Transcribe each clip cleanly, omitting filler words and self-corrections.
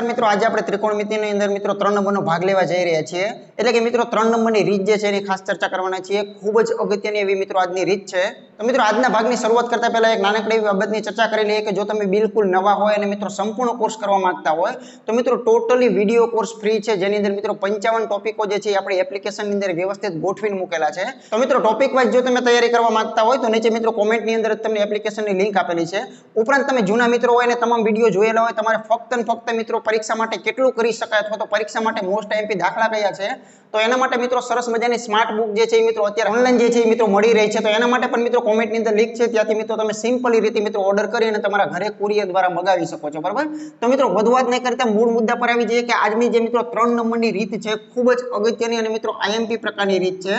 નમસ્કાર મિત્રો, આજે આપણે ત્રિકોણમિતિની અંદર મિત્રો 3 નંબરનો ભાગ લેવા જઈ રહ્યા છીએ. એટલે કે મિત્રો 3 નંબરની રીત જે છે એની ખાસ ચર્ચા કરવાના છીએ. ખૂબ જ અગત્યની એવી મિત્રો આજની રીત છે. તો મિત્રો આજના ભાગની શરૂઆત કરતા પહેલા એક નાનકડી એવી બાબતની ચર્ચા કરી લઈએ કે જો તમે બિલકુલ નવા હોય અને મિત્રો સંપૂર્ણ કોર્સ કરવા માંગતા હોય તો મિત્રો ટોટલી વિડીયો કોર્સ ફ્રી છે, જેની અંદર મિત્રો 55 ટોપિકો જે છે એ આપણી એપ્લિકેશનની અંદર વ્યવસ્થિત ગોઠવીને મૂકેલા છે. તો મિત્રો ટોપિક વાઇઝ જો તમે તૈયારી કરવા માંગતા હોય તો નીચે મિત્રો કોમેન્ટની અંદર તમને એપ્લિકેશનની લિંક આપેલી છે. ઉપરાંત તમે જૂના મિત્રો હોય અને તમામ વિડીયો જોયેલા હોય, તમારે ફક્ત ને ફક્ત મિત્રો પરીક્ષા માટે કેટલું કરી શકાય અથવા તો પરીક્ષા માટે મોસ્ટ આઈએમપી દાખલા કયા છે તો એના માટે મિત્રો સરસ મજાની સ્માર્ટ બુક જે છે એ મિત્રો અત્યારે ઓનલાઈન જે છે એ મિત્રો મળી રહી છે. તો એના માટે પણ મિત્રો કોમેન્ટની અંદર લિંક છે, ત્યાંથી મિત્રો તમે સિમ્પલી રીતે મિત્રો ઓર્ડર કરી અને તમારા ઘરે કુરિયર દ્વારા મંગાવી શકો છો. બરાબર, તો મિત્રો વધુ વાત નહીં કરતા મૂળ મુદ્દા પર આવી જઈએ કે આજની જે મિત્રો 3 નંબરની રીત છે ખૂબ જ અગત્યની અને મિત્રો આઈએમપી પ્રકારની રીત છે.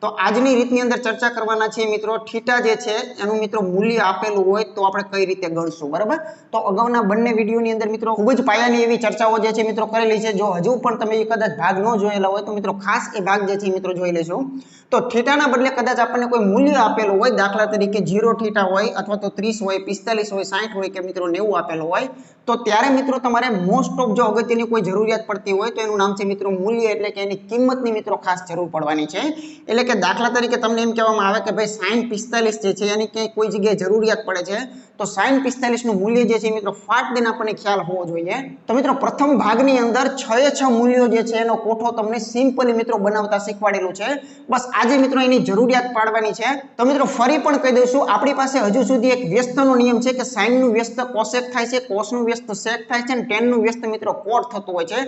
તો આજની રીતની અંદર ચર્ચા કરવાના છે મિત્રો થીટા જે છે એનું મિત્રો મૂલ્ય આપેલું હોય તો આપણે કઈ રીતે ગણશું. બરાબર, તો અગાઉના બંને વિડીયોની અંદર મિત્રો ખૂબ જ પાયાની એવી ચર્ચાઓ જે છે મિત્રો કરેલી છે. જો હજુ પણ તમે કદાચ ભાગ ન જોયેલા હોય તો મિત્રો ખાસ એ ભાગ જે છે મિત્રો જોઈ લેજો. તો થીટાના બદલે કદાચ આપણને કોઈ મૂલ્ય આપેલું હોય, દાખલા તરીકે 0 થીટા હોય અથવા તો 30 હોય, 45 હોય, 60 હોય કે મિત્રો 90 આપેલું હોય તો ત્યારે મિત્રો તમારે મોસ્ટ ઓફ જો અગત્યની કોઈ જરૂરિયાત પડતી હોય તો એનું નામ છે મિત્રો મૂલ્ય, એટલે કે એની કિંમતની મિત્રો ખાસ જરૂર પડવાની છે. એટલે કે દાખલા તરીકે તમને એમ કહેવામાં આવે કે ભાઈ 60 45 જે છે એની ક્યાંય કોઈ જગ્યાએ જરૂરિયાત પડે છે તો 60 45 નું મૂલ્ય જે છે મિત્રો ફાટ દઈને આપણને ખ્યાલ હોવો જોઈએ. તો મિત્રો પ્રથમ ભાગની અંદર 6 મૂલ્યો જે છે એનો કોઠો તમને સિમ્પલી મિત્રો બનાવતા શીખવાડેલું છે. બસ આજે મિત્રો એની જરૂરિયાત પાડવાની છે. તો મિત્રો ફરી પણ કહી દઉં છું, આપણી પાસે હજુ સુધી એક વ્યસ્તનો નિયમ છે કે sin નું વ્યસ્ત કોસેક થાય છે, cos નું વ્યસ્ત sec થાય છે અને tan નું વ્યસ્ત મિત્રો cot થતું હોય છે.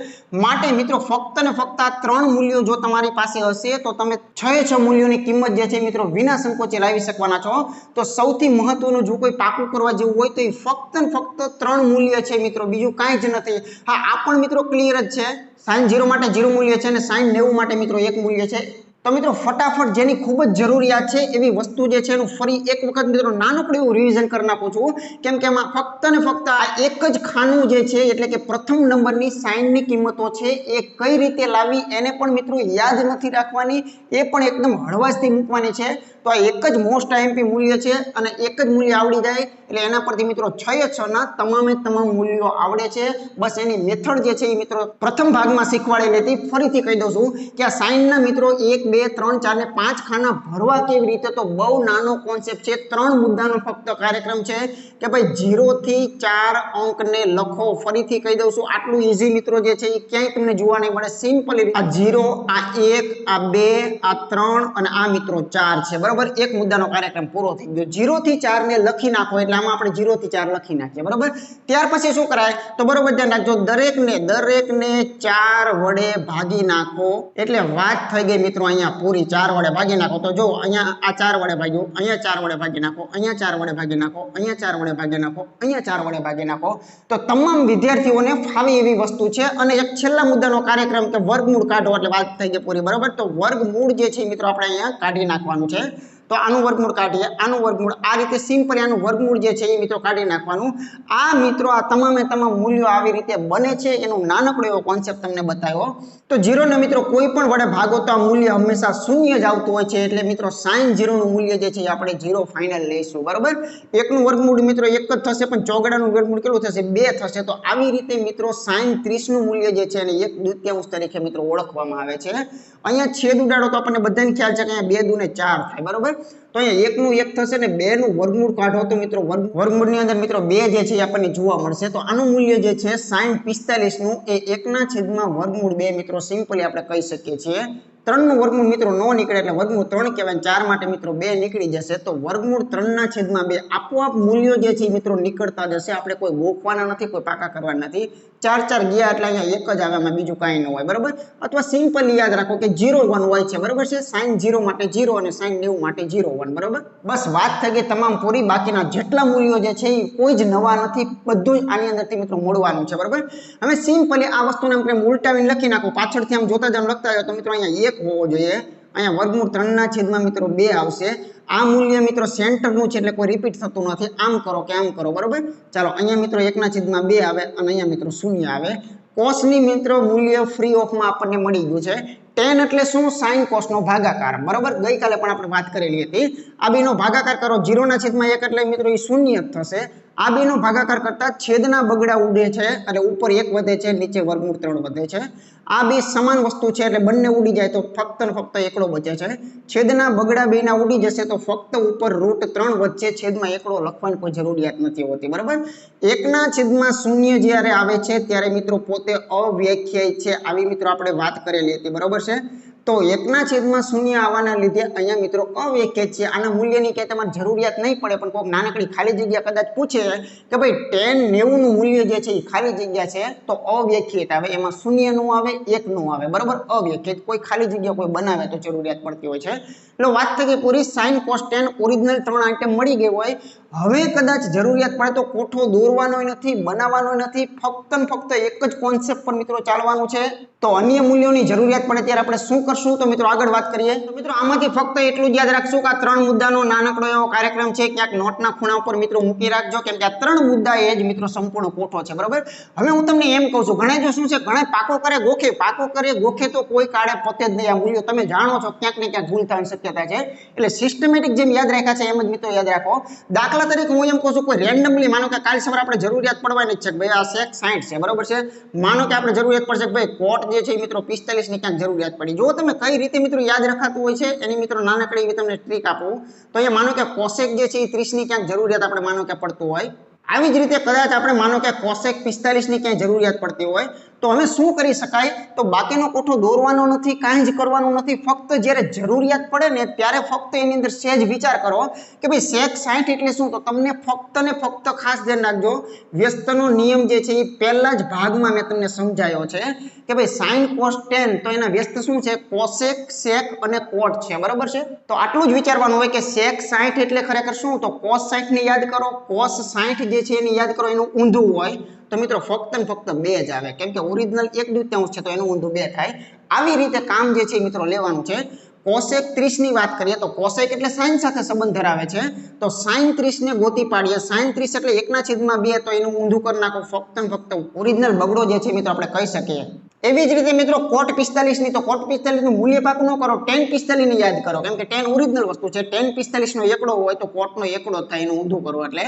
માટે મિત્રો ફક્ત ને ફક્ત આ 3 મૂલ્યો જો તમારી પાસે હશે તો તમે 6 મૂલ્યોની કિંમત જે છે મિત્રો વિના સંકોચે લાવી શકવાના છો. તો સૌથી મહત્વનું જો કોઈ પાકું કરવા જેવું હોય તો એ ફક્ત ને ફક્ત 3 મૂલ્ય છે મિત્રો, બીજું કાંઈ જ નથી. હા, આ પણ મિત્રો ક્લિયર જ છે, sin 0 માટે 0 મૂલ્ય છે અને sin 90 માટે મિત્રો 1 મૂલ્ય છે. તો મિત્રો ફટાફટ જેની ખૂબ જ જરૂરિયાત છે એવી વસ્તુ જે છે એનું ફરી એક વખત મિત્રો નાનકડું એવું રિવિઝન કરી નાખું છું, કેમ કે એમાં ફક્ત ને ફક્ત આ એક જ ખાનું જે છે એટલે કે પ્રથમ નંબરની સાઇનની કિંમતો છે એ કઈ રીતે લાવી એને પણ મિત્રો યાદ નથી રાખવાની, એ પણ એકદમ હળવાશથી મૂકવાની છે. તો આ એક જ મોસ્ટ આઈએમપી મૂલ્ય છે અને એક જ મૂલ્ય આવડી જાય એટલે એના પરથી મિત્રો 6 ના તમામે તમામ મૂલ્યો આવડે છે. બસ એની મેથડ જે છે એ મિત્રો પ્રથમ ભાગમાં શીખવાડેલી હતી. ફરીથી કહી દઉં છું કે આ સાઇનના મિત્રો 1 2 3 4 ને 5 ખાના ભરવા કેવી રીતે, તો બહુ નાનો કોન્સેપ્ટ છે. 3 મુદ્દાનો ફક્ત કાર્યક્રમ છે કે ભાઈ 0 થી 4 અંકને લખો. ફરીથી કહી દઉં છું, આટલું ઈઝી મિત્રો જે છે એ ક્યાંય તમને જોવા નહીં મળે. સિમ્પલી આ 0, આ 1, આ 2, આ 3 અને આ મિત્રો 4 છે. બરાબર, એક મુદ્દાનો કાર્યક્રમ પૂરો થઈ ગયો. 0 થી 4 ને લખી નાખો એટલે આમાં આપણે 0 થી 4 લખી નાખીએ. બરાબર, ત્યાર પછી શું કરાય તો બરોબર ધ્યાન રાખજો, દરેકને 4 વડે ભાગી નાખો એટલે વાત થઈ ગઈ મિત્રો અહીંયા પૂરી. 4 વડે ભાગી નાખો તો જો અહીંયા આ 4 વડે ભાગ્યું, અહીંયા 4 વડે ભાગી નાખો, અહીંયા 4 વડે ભાગી નાખો, અહીંયા 4 વડે ભાગી નાખો, અહીંયા 4 વડે ભાગી નાખો. તો તમામ વિદ્યાર્થીઓને ફાવે એવી વસ્તુ છે. અને એક છેલ્લા મુદ્દાનો કાર્યક્રમ કે વર્ગમૂળ કાઢો એટલે વાત થઈ ગઈ પૂરી. બરાબર, તો વર્ગમૂળ જે છે મિત્રો આપણે અહીંયા કાઢી નાખવાનું છે. તો આનું વર્ગમૂળ કાઢીએ, આનું વર્ગમૂળ આ રીતે સિમ્પલી આનું વર્ગમૂળ જે છે એ મિત્રો કાઢી નાખવાનું. આ મિત્રો આ તમામે તમામ મૂલ્યો આવી રીતે બને છે એનું નાનકડો એવો કોન્સેપ્ટ તમને બતાવ્યો. તો 0 ને મિત્રો કોઈ પણ વડે ભાગો તો આ મૂલ્ય હંમેશા શૂન્ય જ આવતું હોય છે, એટલે મિત્રો sin 0 નું મૂલ્ય જે છે એ આપણે 0 ફાઇનલ લઈશું. બરાબર, 1 નું વર્ગમૂળ મિત્રો 1 જ થશે પણ ચોગડાનું વર્ગમૂળ કેટલું થશે 2 થશે. તો આવી રીતે મિત્રો sin 30 નું મૂલ્ય જે છે એને 1/2 તરીકે મિત્રો ઓળખવામાં આવે છે. અહીંયા છેદ ઉડાડો તો આપણને બધાને ખ્યાલ છે કે અહીંયા 2 દુ ને 4 થાય. બરાબર, તો અહીંયા 1 નું 1 થશે ને 2 નું વર્ગમૂળ કાઢો તો મિત્રો વર્ગમૂળની અંદર મિત્રો 2 જે છે એ આપણને જોવા મળશે. તો આનું મૂલ્ય જે છે sin 45 નું એ 1/√2 મિત્રો સિમ્પલી આપણે કહી શકીએ છીએ. 3 નું વર્ગમૂળ મિત્રો ન નીકળે એટલે વર્ગમૂળ 3 કહેવાય. 4 માટે મિત્રો 2 નીકળી જશે તો વર્ગમૂળ 3/2 આપોઆપ મૂલ્યો જે છે મિત્રો નીકળતા જશે. આપણે કોઈ ગોખવાના નથી, કોઈ પાકા કરવાના નથી. 4 ગયા એટલે અહીંયા 1 જ આવે, એમાં બીજું કાંઈ ન હોય. બરાબર, અથવા સિમ્પલી યાદ રાખો કે 0 1 હોય છે. બરાબર છે, sin 0 માટે 0 અને sin 90 માટે 0 1. બરાબર, બસ વાત થઈ ગઈ તમામ પૂરી. બાકીના જેટલા મૂલ્યો જે છે એ કોઈ જ નવા નથી, બધું જ આની અંદરથી મિત્રો મળવાનું છે. બરાબર, હવે સિમ્પલી આ વસ્તુને આપણે ઉલટાવીને લખી નાખો, પાછળથી આમ જોતા જાવ લખતા જાવ તો મિત્રો અહીંયા 1 હોવો જોઈએ, અહીંયા વર્ગમૂળ 3/2 મિત્રો 2 આવશે. આ મૂલ્ય મિત્રો સેન્ટરનું છે એટલે કોઈ રિપીટ થતું નથી. આમ કરો કે આમ કરો. બરાબર, ચાલો અહીંયા મિત્રો 1/2 આવે અને અહીંયા મિત્રો 0 આવે. કોસની મિત્રો મૂલ્ય ફ્રી ઓફમાં આપણને મળી ગયું છે. tan એટલે શું? sin cos નો ભાગાકાર. બરાબર, ગઈકાલે પણ આપણે વાત કરેલી હતી. આ બેનો ભાગાકાર કરો 0/1 એટલે મિત્રો એ 0 જ થશે. આ બેનો ભાગાકાર કરતા છેદના બગડા ઉડે છે અને ઉપર 1 વધે છે, નીચે વર્ગમૂળ 3 વધે છે. આ બે સમાન વસ્તુ છે એટલે બંને ઉડી જાય તો ફક્ત ને ફક્ત એકડો બચે છે. છેદના બગડા બેના ઉડી જશે તો ફક્ત ઉપર √3 વધશે, છેદમાં એકડો લખવાની કોઈ જરૂરિયાત નથી હોતી. બરાબર. 1/0 જ્યારે આવે છે ત્યારે મિત્રો પોતે અવ્યાખ્યાયિત છે, આવી મિત્રો આપણે વાત કરેલી હતી. બરાબર છે. તો 1/0 આવવાના લીધે અહીંયા મિત્રો અવ્યાખ્યાયિત છે. આના મૂલ્યની ક્યાંય તમારે જરૂરિયાત નહીં પડે, પણ કોઈક નાનકડી ખાલી જગ્યા કદાચ પૂછે કે ભાઈ tan 90 નું મૂલ્ય જે છે એ ખાલી જગ્યા છે તો અવ્યાખ્યાયિત આવે, એમાં 0 નું આવે, 1 નું આવે. બરાબર. અવ્યાખ્યાયિત કોઈ ખાલી જગ્યા કોઈ બનાવે તો જરૂરિયાત પડતી હોય છે. એટલે વાત થઈ ગઈ પૂરી. sin cos tan original 3 item મળી ગઈ હોય. હવે કદાચ જરૂરિયાત પડે તો કોઠો દોરવાનો નથી, બનાવવાનો નથી, ફક્ત ને ફક્ત એક જ કોન્સેપ્ટ પર મિત્રો ચાલવાનું છે. તો અન્ય મૂલ્યોની જરૂરિયાત પડે ત્યારે આપણે શું કરશું તો મિત્રો આગળ વાત કરીએ. તો મિત્રો આમાંથી ફક્ત એટલું જ યાદ રાખશું કે આ 3 મુદ્દાનો નાનકડો એવો કાર્યક્રમ છે, ક્યાંક નોટના ખૂણા ઉપર મિત્રો મૂકી રાખજો, કેમ કે આ 3 મુદ્દા એ જ મિત્રો સંપૂર્ણ કોઠો છે. બરાબર. હવે હું તમને એમ કહું છું, ઘણા જો શું છે, ઘણા પાકો કરે ગોખે, પાકો કરે ગોખે તો કોઈ કાળે પતે જ નહીં. આ મૂલ્યો તમે જાણો છો ક્યાંક ને ક્યાંક ભૂલ થવાની શક્યતા છે, એટલે સિસ્ટમેટિક જેમ યાદ રાખ્યા છે એમ જ મિત્રો યાદ રાખો. દાખલા તરીકે હું એમ કહું છું, કોઈ રેન્ડમલી માનો કે કાલ સવારે આપણે જરૂરિયાત પડવાની જ છે કે ભાઈ આ sec 60 છે. બરાબર છે. માનો કે આપણે જરૂરિયાત પડશે કે ભાઈ કોટ જે છે મિત્રો 45 ની ક્યાંક જરૂરિયાત પડી. જો તમે કઈ રીતે મિત્રો યાદ રખાતું હોય છે એની મિત્રો નાનકડી એવી તમને ટ્રીક આપું તો અહીંયા માનો કે cosec જે છે એ 30 ની ક્યાંક જરૂરિયાત આપણે માનો કે પડતું હોય, આવી જ રીતે કદાચ આપણે માનો કે cosec 45 ની ક્યાંય જરૂરિયાત પડતી હોય તો હવે શું કરી શકાય તો બાકીનો કોઠો દોરવાનો નથી, કાંઈ જ કરવાનું નથી. ફક્ત જ્યારે જરૂરિયાત પડે ને ત્યારે ફક્ત એની અંદર સહેજ વિચાર કરો કે ભાઈ sec 60 એટલે શું. તો તમને ફક્ત ને ફક્ત ખાસ ધ્યાન રાખજો, વ્યસ્તનો નિયમ જે છે એ પહેલા જ ભાગમાં મેં તમને સમજાયો છે કે ભાઈ sin cos tan તો એના વ્યસ્ત શું છે, cosec, sec અને cot છે. બરાબર છે. તો આટલું જ વિચારવાનું હોય કે sec 60 એટલે ખરેખર શું, તો cos 60 ને યાદ કરો, cos 60 જે છે એને યાદ કરો, એનું ઊંધું હોય તો મિત્રો ફક્ત ને ફક્ત 2 જ આવે, કેમ કે ઓરિજિનલ 1/2 છે તો એનું ઊંધું 2 થાય. આવી રીતે કામ જે છે મિત્રો લેવાનું છે. cosec 30 ની વાત કરીએ તો cosec એટલે sin સાથે સંબંધ ધરાવે છે, તો sin 30 ને ગોતી પાડીએ. sin 30 એટલે 1/2 તો એનું ઊંધું કરી નાખો, ફક્ત ને ફક્ત ઓરિજિનલ બગડો જે છે મિત્રો આપણે કહી શકીએ. એવી જ રીતે મિત્રો cot 45 ની, તો cot 45 નું મૂલ્ય પાકું ન કરો, tan 45 ની યાદ કરો, કેમ કે tan ઓરિજિનલ વસ્તુ છે. tan 45 નો એકડો હોય તો cot નો એકડો થાય, એનું ઊંધું કરો. એટલે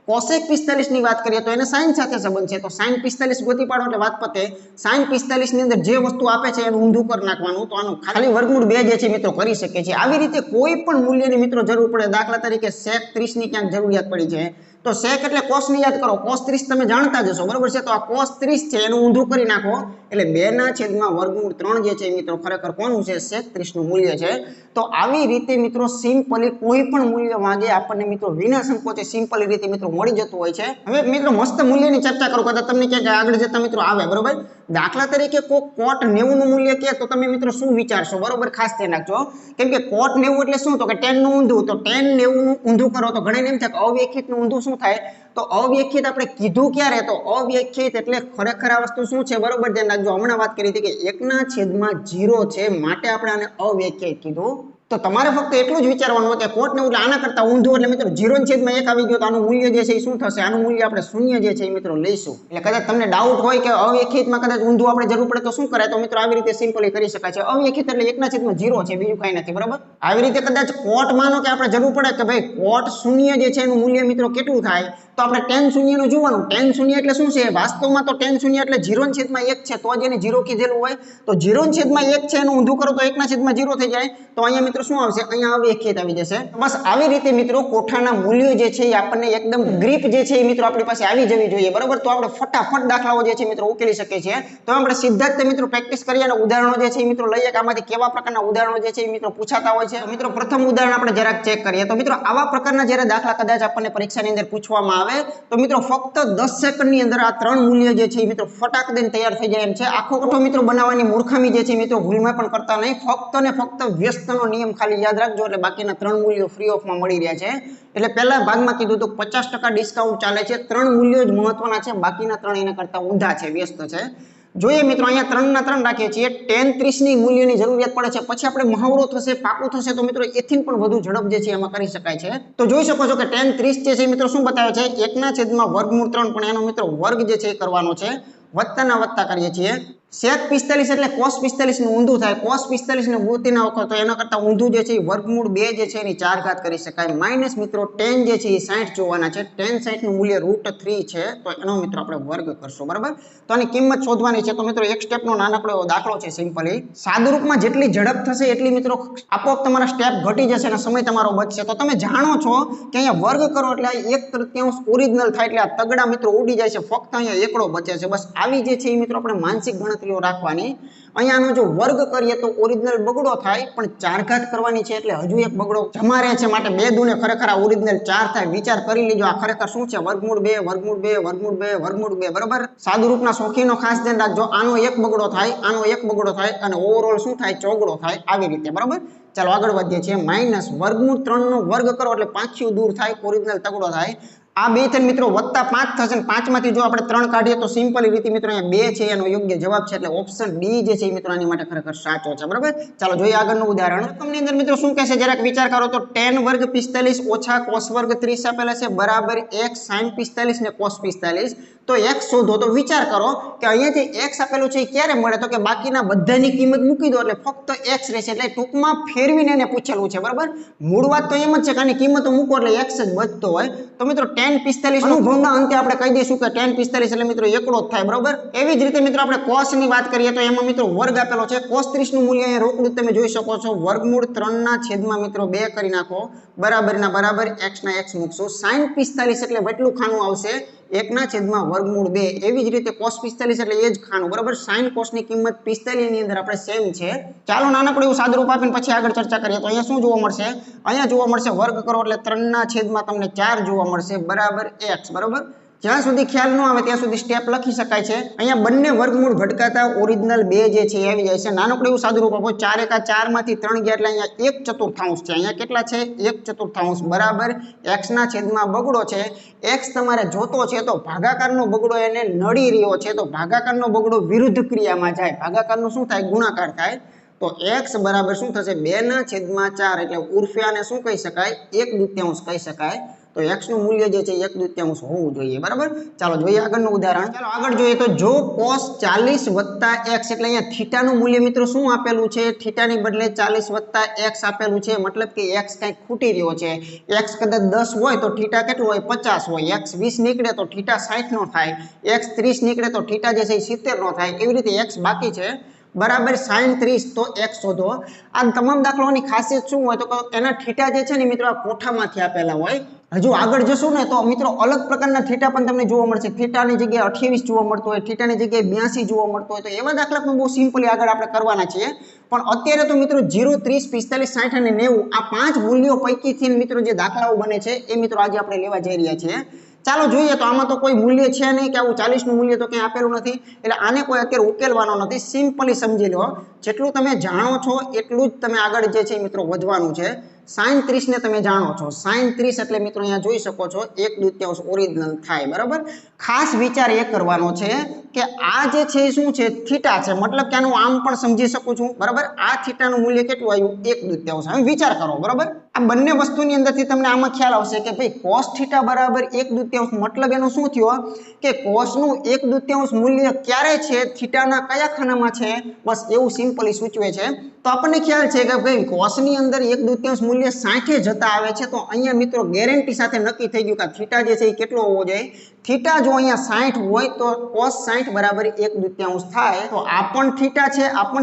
cosec 45 ની વાત કરીએ તો એને sin સાથે સંબંધ છે, તો sin 45 ગોતી પાડો એટલે વાત પતે. sin 45 ની અંદર જે વસ્તુ આપે છે એનું ઊંધું કરી નાખવાનું, તો આનું ખાલી વર્ગમૂળ 2 જે છે મિત્રો કરી શકે છે. આવી રીતે કોઈ પણ મૂલ્યની મિત્રો જરૂર પડે, દાખલા તરીકે sec 30 ની ક્યાંક જરૂરિયાત પડી છે તો sec એટલે cos ની યાદ કરો, cos 30 તમે જાણતા જ હશો. બરાબર છે. તો આ cos 30 છે એનું ઊંધું કરી નાખો એટલે 2/√3 જે છે મિત્રો ખરેખર કોનું છે, sec 30 નું મૂલ્ય છે. તો આવી રીતે મિત્રો સિમ્પલી કોઈ પણ મૂલ્ય માંગે આપણને મિત્રો વિના સંકોચે સિમ્પલી રીતે મિત્રો મળી જતું હોય છે. હવે મિત્રો મસ્ત મૂલ્યની ચર્ચા કરો, કદાચ તમને ક્યાંક આગળ જતા મિત્રો આવે. બરોબર. દાખલા તરીકે કોઈ cot 90 નું મૂલ્ય કહે તો તમે મિત્રો શું વિચારશો, બરોબર, ખાસ ધ્યાન રાખજો. કેમ કે cot 90 એટલે શું, તો કે tan નું ઊંધું, તો tan 90 નું ઊંધું કરો તો ઘણા એમ થાય કે અવ્યાખ્યાયિત નું ઊંધું શું થાય, તો અવ્યાખ્યાયિત આપણે કીધું ક્યારે, તો અવ્યાખ્યાયિત એટલે ખરેખર આ વસ્તુ શું છે, બરોબર ધ્યાન રાખજો. હમણાં વાત કરી હતી કે 1/0 છે, માટે આપણે આને અવ્યાખ્યાયિત કીધું. તો તમારે ફક્ત એટલું જ વિચારવાનું હોય કે cot 90 એટલે આના કરતા ઊંધું, એટલે મિત્રો 0/1 આવી ગયો તો આનું મૂલ્ય જે છે એ શું થશે, આનું મૂલ્ય આપણે 0 જે છે એ મિત્રો લઈશું. એટલે કદાચ તમને ડાઉટ હોય કે અવ્યાખ્યાયિતમાં કદાચ ઊંધું આપણે જરૂર પડે તો શું કરાય, તો મિત્રો આવી રીતે સિમ્પલી કરી શકાય છે. અવ્યાખ્યાયિત એટલે 1/0 છે, બીજું કાંઈ નથી. બરાબર. આવી રીતે કદાચ cot માનો કે આપણે જરૂર પડે કે ભાઈ cot 0 જે છે એનું મૂલ્ય મિત્રો કેટલું થાય, તો આપણે tan 0 નું જોવાનું. tan 0 એટલે શું છે, વાસ્તવમાં તો tan 0 એટલે 0/1 છે, તો જ એને 0 કીધેલું હોય. તો 0/1 છે એનું ઊંધું કરો તો 1/0 થઈ જાય, તો અહીંયા મિત્રો શું આવશે, અહીંયા અવ્યાખ્યાયિત આવી જશે. બસ આવી રીતે મિત્રો કોઠાના મૂલ્યો જે છે એ આપણને એકદમ ગ્રીપ જે છે એ મિત્રો આપણી પાસે આવી જવી જોઈએ. બરોબર. તો આપણે ફટાફટ દાખલાઓ જે છે મિત્રો ઉકેલી શકીએ છીએ. તો આપણે સીધા જ મિત્રો પ્રેક્ટિસ કરીએ અને ઉદાહરણો જે છે એ મિત્રો લઈએ કે આમાંથી કેવા પ્રકારના ઉદાહરણો જે છે એ મિત્રો પૂછાતા હોય છે. તો મિત્રો પ્રથમ ઉદાહરણ આપણે જરાક ચેક કરીએ. તો મિત્રો આવા પ્રકારના જ્યારે દાખલા કદાચ આપણને પરીક્ષાની અંદર પૂછવામાં આવે તો મિત્રો ફક્ત 10 સેકન્ડની અંદર આ 3 મૂલ્ય જે છે એ મિત્રો ફટાક દઈને તૈયાર થઈ જાય એમ છે. આખો કોઠો મિત્રો બનાવવાની મૂર્ખામી જે છે મિત્રો ભૂલમાં પણ કરતા નહીં. ફક્ત ને ફક્ત વ્યસ્તનો નિયમ ખાલી યાદ રાખજો એટલે બાકીના 3 મૂલ્યો ફ્રી ઓફમાં મળી રહ્યા છે. એટલે પહેલા ભાગમાં કીધું તો 50% ડિસ્કાઉન્ટ ચાલે છે. 3 મૂલ્યો જ મહત્વના છે, બાકીના 3 એના કરતા ઊંધા છે, વ્યસ્ત છે. જોઈએ મિત્રો અહીંયા 3 ના 3 રાખીએ છીએ. tan 30 ની મૂલ્યની જરૂરિયાત પડે છે, પછી આપણે મહાવરો થશે, પાકું થશે તો મિત્રો એથી પણ વધુ ઝડપ જે છે એમાં કરી શકાય છે. તો જોઈ શકો છો કે tan 30 જે છે મિત્રો શું બતાવે છે, 1/3 પણ એનો મિત્રો વર્ગ જે છે એ કરવાનો છે. વત્તાના વત્તા કરીએ છીએ. sec 45 એટલે cos 45 નું ઊંધું થાય cos 45 ને ગોતીના વખત તો એના કરતા ઊંધું જે છે એ વર્ગમૂળ 2 જે છે એની 4 ઘાત કરી શકાય માઈનસ મિત્રો tan જે છે એ 60 જોવાના છે tan 60 નું મૂલ્ય √3 છે તો એનો મિત્રો આપણે વર્ગ કરશું બરાબર તો આની કિંમત શોધવાની છે તો મિત્રો એક સ્ટેપ નો નાનકડો દાખલો છે સિમ્પલી સાદુરૂપમાં જેટલી ઝડપ થશે એટલી મિત્રો આપોઆપ તમારા સ્ટેપ ઘટી જશે અને સમય તમારો બચશે તો તમે જાણો છો કે અહીંયા વર્ગ કરો એટલે આ 1/3 ઓરિજિનલ થાય એટલે આ તગડા મિત્રો ઉડી જાય છે ફક્ત અહીંયા એકડો બચે છે બસ આવી જે છે એ મિત્રો આપણે માનસિક ગણતરીઓ રાખવાની અહીંયાનો જો વર્ગ કરીએ તો ઓરિજિનલ બગડો થાય પણ 4 ઘાત કરવાની છે એટલે હજુ એક બગડો જમા રહે છે માટે 2 દુને ખરેખર આ ઓરિજિનલ 4 થાય વિચાર કરી લેજો આ ખરેખર શું છે વર્ગમૂળ 2 વર્ગમૂળ 2 વર્ગમૂળ 2 વર્ગમૂળ 2 બરાબર સાદુ રૂપના શોખીનો ખાસ ધ્યાન રાખજો આનો એક બગડો થાય આનો એક બગડો થાય અને ઓવરઓલ શું થાય ચોગડો થાય આવી રીતે બરાબર ચાલો આગળ વધીએ છીએ માઈનસ વર્ગમૂળ 3 નો વર્ગ કરો એટલે 5 દૂર થાય ઓરિજિનલ તગડો થાય આ બે થઈને મિત્રો વત્તા 5 થશે અને 5 માંથી જો આપણે 3 કાઢીએ તો સિમ્પલી રીતે મિત્રો અહીંયા 2 છે એનો યોગ્ય જવાબ છે એટલે ઓપ્શન ડી જે છે એ મિત્રો આની માટે ખરેખર સાચો છે બરાબર ચાલો જોઈએ આગળનું ઉદાહરણ રકમની અંદર મિત્રો શું કહે છે જરાક વિચાર કરો તો tan વર્ગ 45 ઓછા cos વર્ગ 30 આપેલા છે બરાબર x sin 45 ને cos 45 તો x શોધો તો વિચાર કરો કે અહીંયા જે x આપેલું છે એ ક્યારે મળે તો કે બાકીના બધાની કિંમત મૂકી દો એટલે ફક્ત x રહેશે એટલે ટૂંકમાં ફેરવીને એને પૂછેલું છે બરાબર મૂળ વાત તો એમ જ છે કે આની કિંમતો મૂકો એટલે x જ બચતો હોય તો મિત્રો tan 45 અનુભવના અંતે આપણે કહી દઈશું કે tan 45 એટલે મિત્રો એકડો જ થાય બરાબર એવી જ રીતે મિત્રો આપણે cos ની વાત કરીએ તો એમાં મિત્રો વર્ગ આપેલો છે cos 30 નું મૂલ્ય અહીંયા રોકડું તમે જોઈ શકો છો વર્ગમૂળ 3 ના છેદમાં મિત્રો 2 કરી નાખો બરાબર ના બરાબર x ના x મૂકશો sin 45 એટલે કેટલું ખાનું આવશે 1 ના છેદમાં વર્ગમૂળ 2 એવી જ રીતે cos 45 એટલે એ જ ખાનું બરાબર sin cos ની કિંમત 45 ની અંદર આપણે સેમ છે ચાલો નાનકડું એવું સાદુરૂપ આપીને પછી આગળ ચર્ચા કરીએ તો અહીંયા શું જોવા મળશે અહીંયા જોવા મળશે વર્ગ કરો એટલે 3 ના છેદમાં તમને 4 જોવા મળશે બરાબર x બરાબર જ્યાં સુધી ખ્યાલ ન આવે ત્યાં સુધી સ્ટેપ લખી શકાય છે અહીંયા બંને વર્ગમૂળ ભટકાતા ઓરિજિનલ 2 જે છે એ આવી જાય છે નાનકડું એવું સાદુરૂપ આપો 4 એકા 4 માંથી 3 ગયા એટલે અહીંયા 1/4 છે અહીંયા કેટલા છે 1/4 બરાબર x ના છેદમાં બગડો છે x તમારે જોતો છે તો ભાગાકારનો બગડો એને નડી રહ્યો છે તો ભાગાકારનો બગડો વિરુદ્ધ ક્રિયામાં જાય ભાગાકારનો શું થાય ગુણાકાર થાય તો x બરાબર શું થશે 2 ના છેદમાં 4 એટલે ઉર્ફે આને શું કહી શકાય 1/2 કહી શકાય તો x નું મૂલ્ય જે છે 1/2 હોવું જોઈએ બરાબર ચાલો જોઈએ આગળનું ઉદાહરણ ચાલો આગળ જોઈએ તો જો cos 40 x એટલે અહીંયા થીટા નું મૂલ્ય મિત્રો શું આપેલું છે થીટા ની બદલે 40 x આપેલું છે મતલબ કે x કંઈક ખૂટી રહ્યો છે x કદાચ 10 હોય તો થીટા કેટલું હોય 50 હોય x 20 નીકળે તો થીટા 60 નો થાય x 30 નીકળે તો થીટા જે છે એ 70 નો થાય એવી રીતે x બાકી છે બરાબર sin 30 તો x શોધો આ તમામ દાખલાઓની ખાસિયત શું હોય તો એના થીટા જે છે ને મિત્રો આ કોઠામાંથી આપેલા હોય હજુ આગળ જશું ને તો મિત્રો અલગ પ્રકારના થીટા પણ તમને જોવા મળશે થીટાની જગ્યાએ 28 જોવા મળતો હોય થીટાની જગ્યાએ 82 જોવા મળતો હોય તો એવા દાખલા પણ બહુ સિમ્પલી આગળ આપણે કરવાના છીએ પણ અત્યારે તો મિત્રો 0 30 45 60 અને 90 આ 5 મૂલ્યો પૈકીથી મિત્રો જે દાખલાઓ બને છે એ મિત્રો આજે આપણે લેવા જઈ રહ્યા છીએ ચાલો જોઈએ તો આમાં તો કોઈ મૂલ્ય છે નહીં કે આવું 40 નું મૂલ્ય તો ક્યાંય આપેલું નથી એટલે આને કોઈ અત્યારે ઉકેલવાનો નથી સિમ્પલી સમજી લો જેટલું તમે જાણો છો એટલું જ તમે આગળ જે છે મિત્રો વધવાનું છે sin 30 ને તમે જાણો છો sin 30 એટલે મિત્રો અહીંયા જોઈ શકો છો 1/2 ઓરિજિનલ થાય બરાબર ખાસ વિચાર એ કરવાનો છે કે આ જે છે શું છે થીટા છે મતલબ કે આનું આમ પણ સમજી શકું છું બરાબર આ થીટાનું મૂલ્ય કેટલું આવ્યું 1/2 હવે વિચાર કરો બરાબર આ બંને વસ્તુની અંદરથી તમને આમાં ખ્યાલ આવશે કે ભાઈ cos થીટા બરાબર 1/2 મતલબ એનું શું થયું કે cos નું 1/2 મૂલ્ય ક્યારે છે થીટાના કયા ખાનામાં છે બસ એવું સિમ્પલી સૂચવે છે તો આપણને ખ્યાલ છે કે ભાઈ cos ની અંદર 1/2 મૂલ્ય 60 જતા આવે છે તો અહીંયા મિત્રો ગેરંટી સાથે નક્કી થઈ ગયું કે થીટા જે છે એ કેટલો હોવો જોઈએ થીટા જો અહીંયા 60 હોય તો cos 60 બરાબર 1/2 થાય તો આ પણ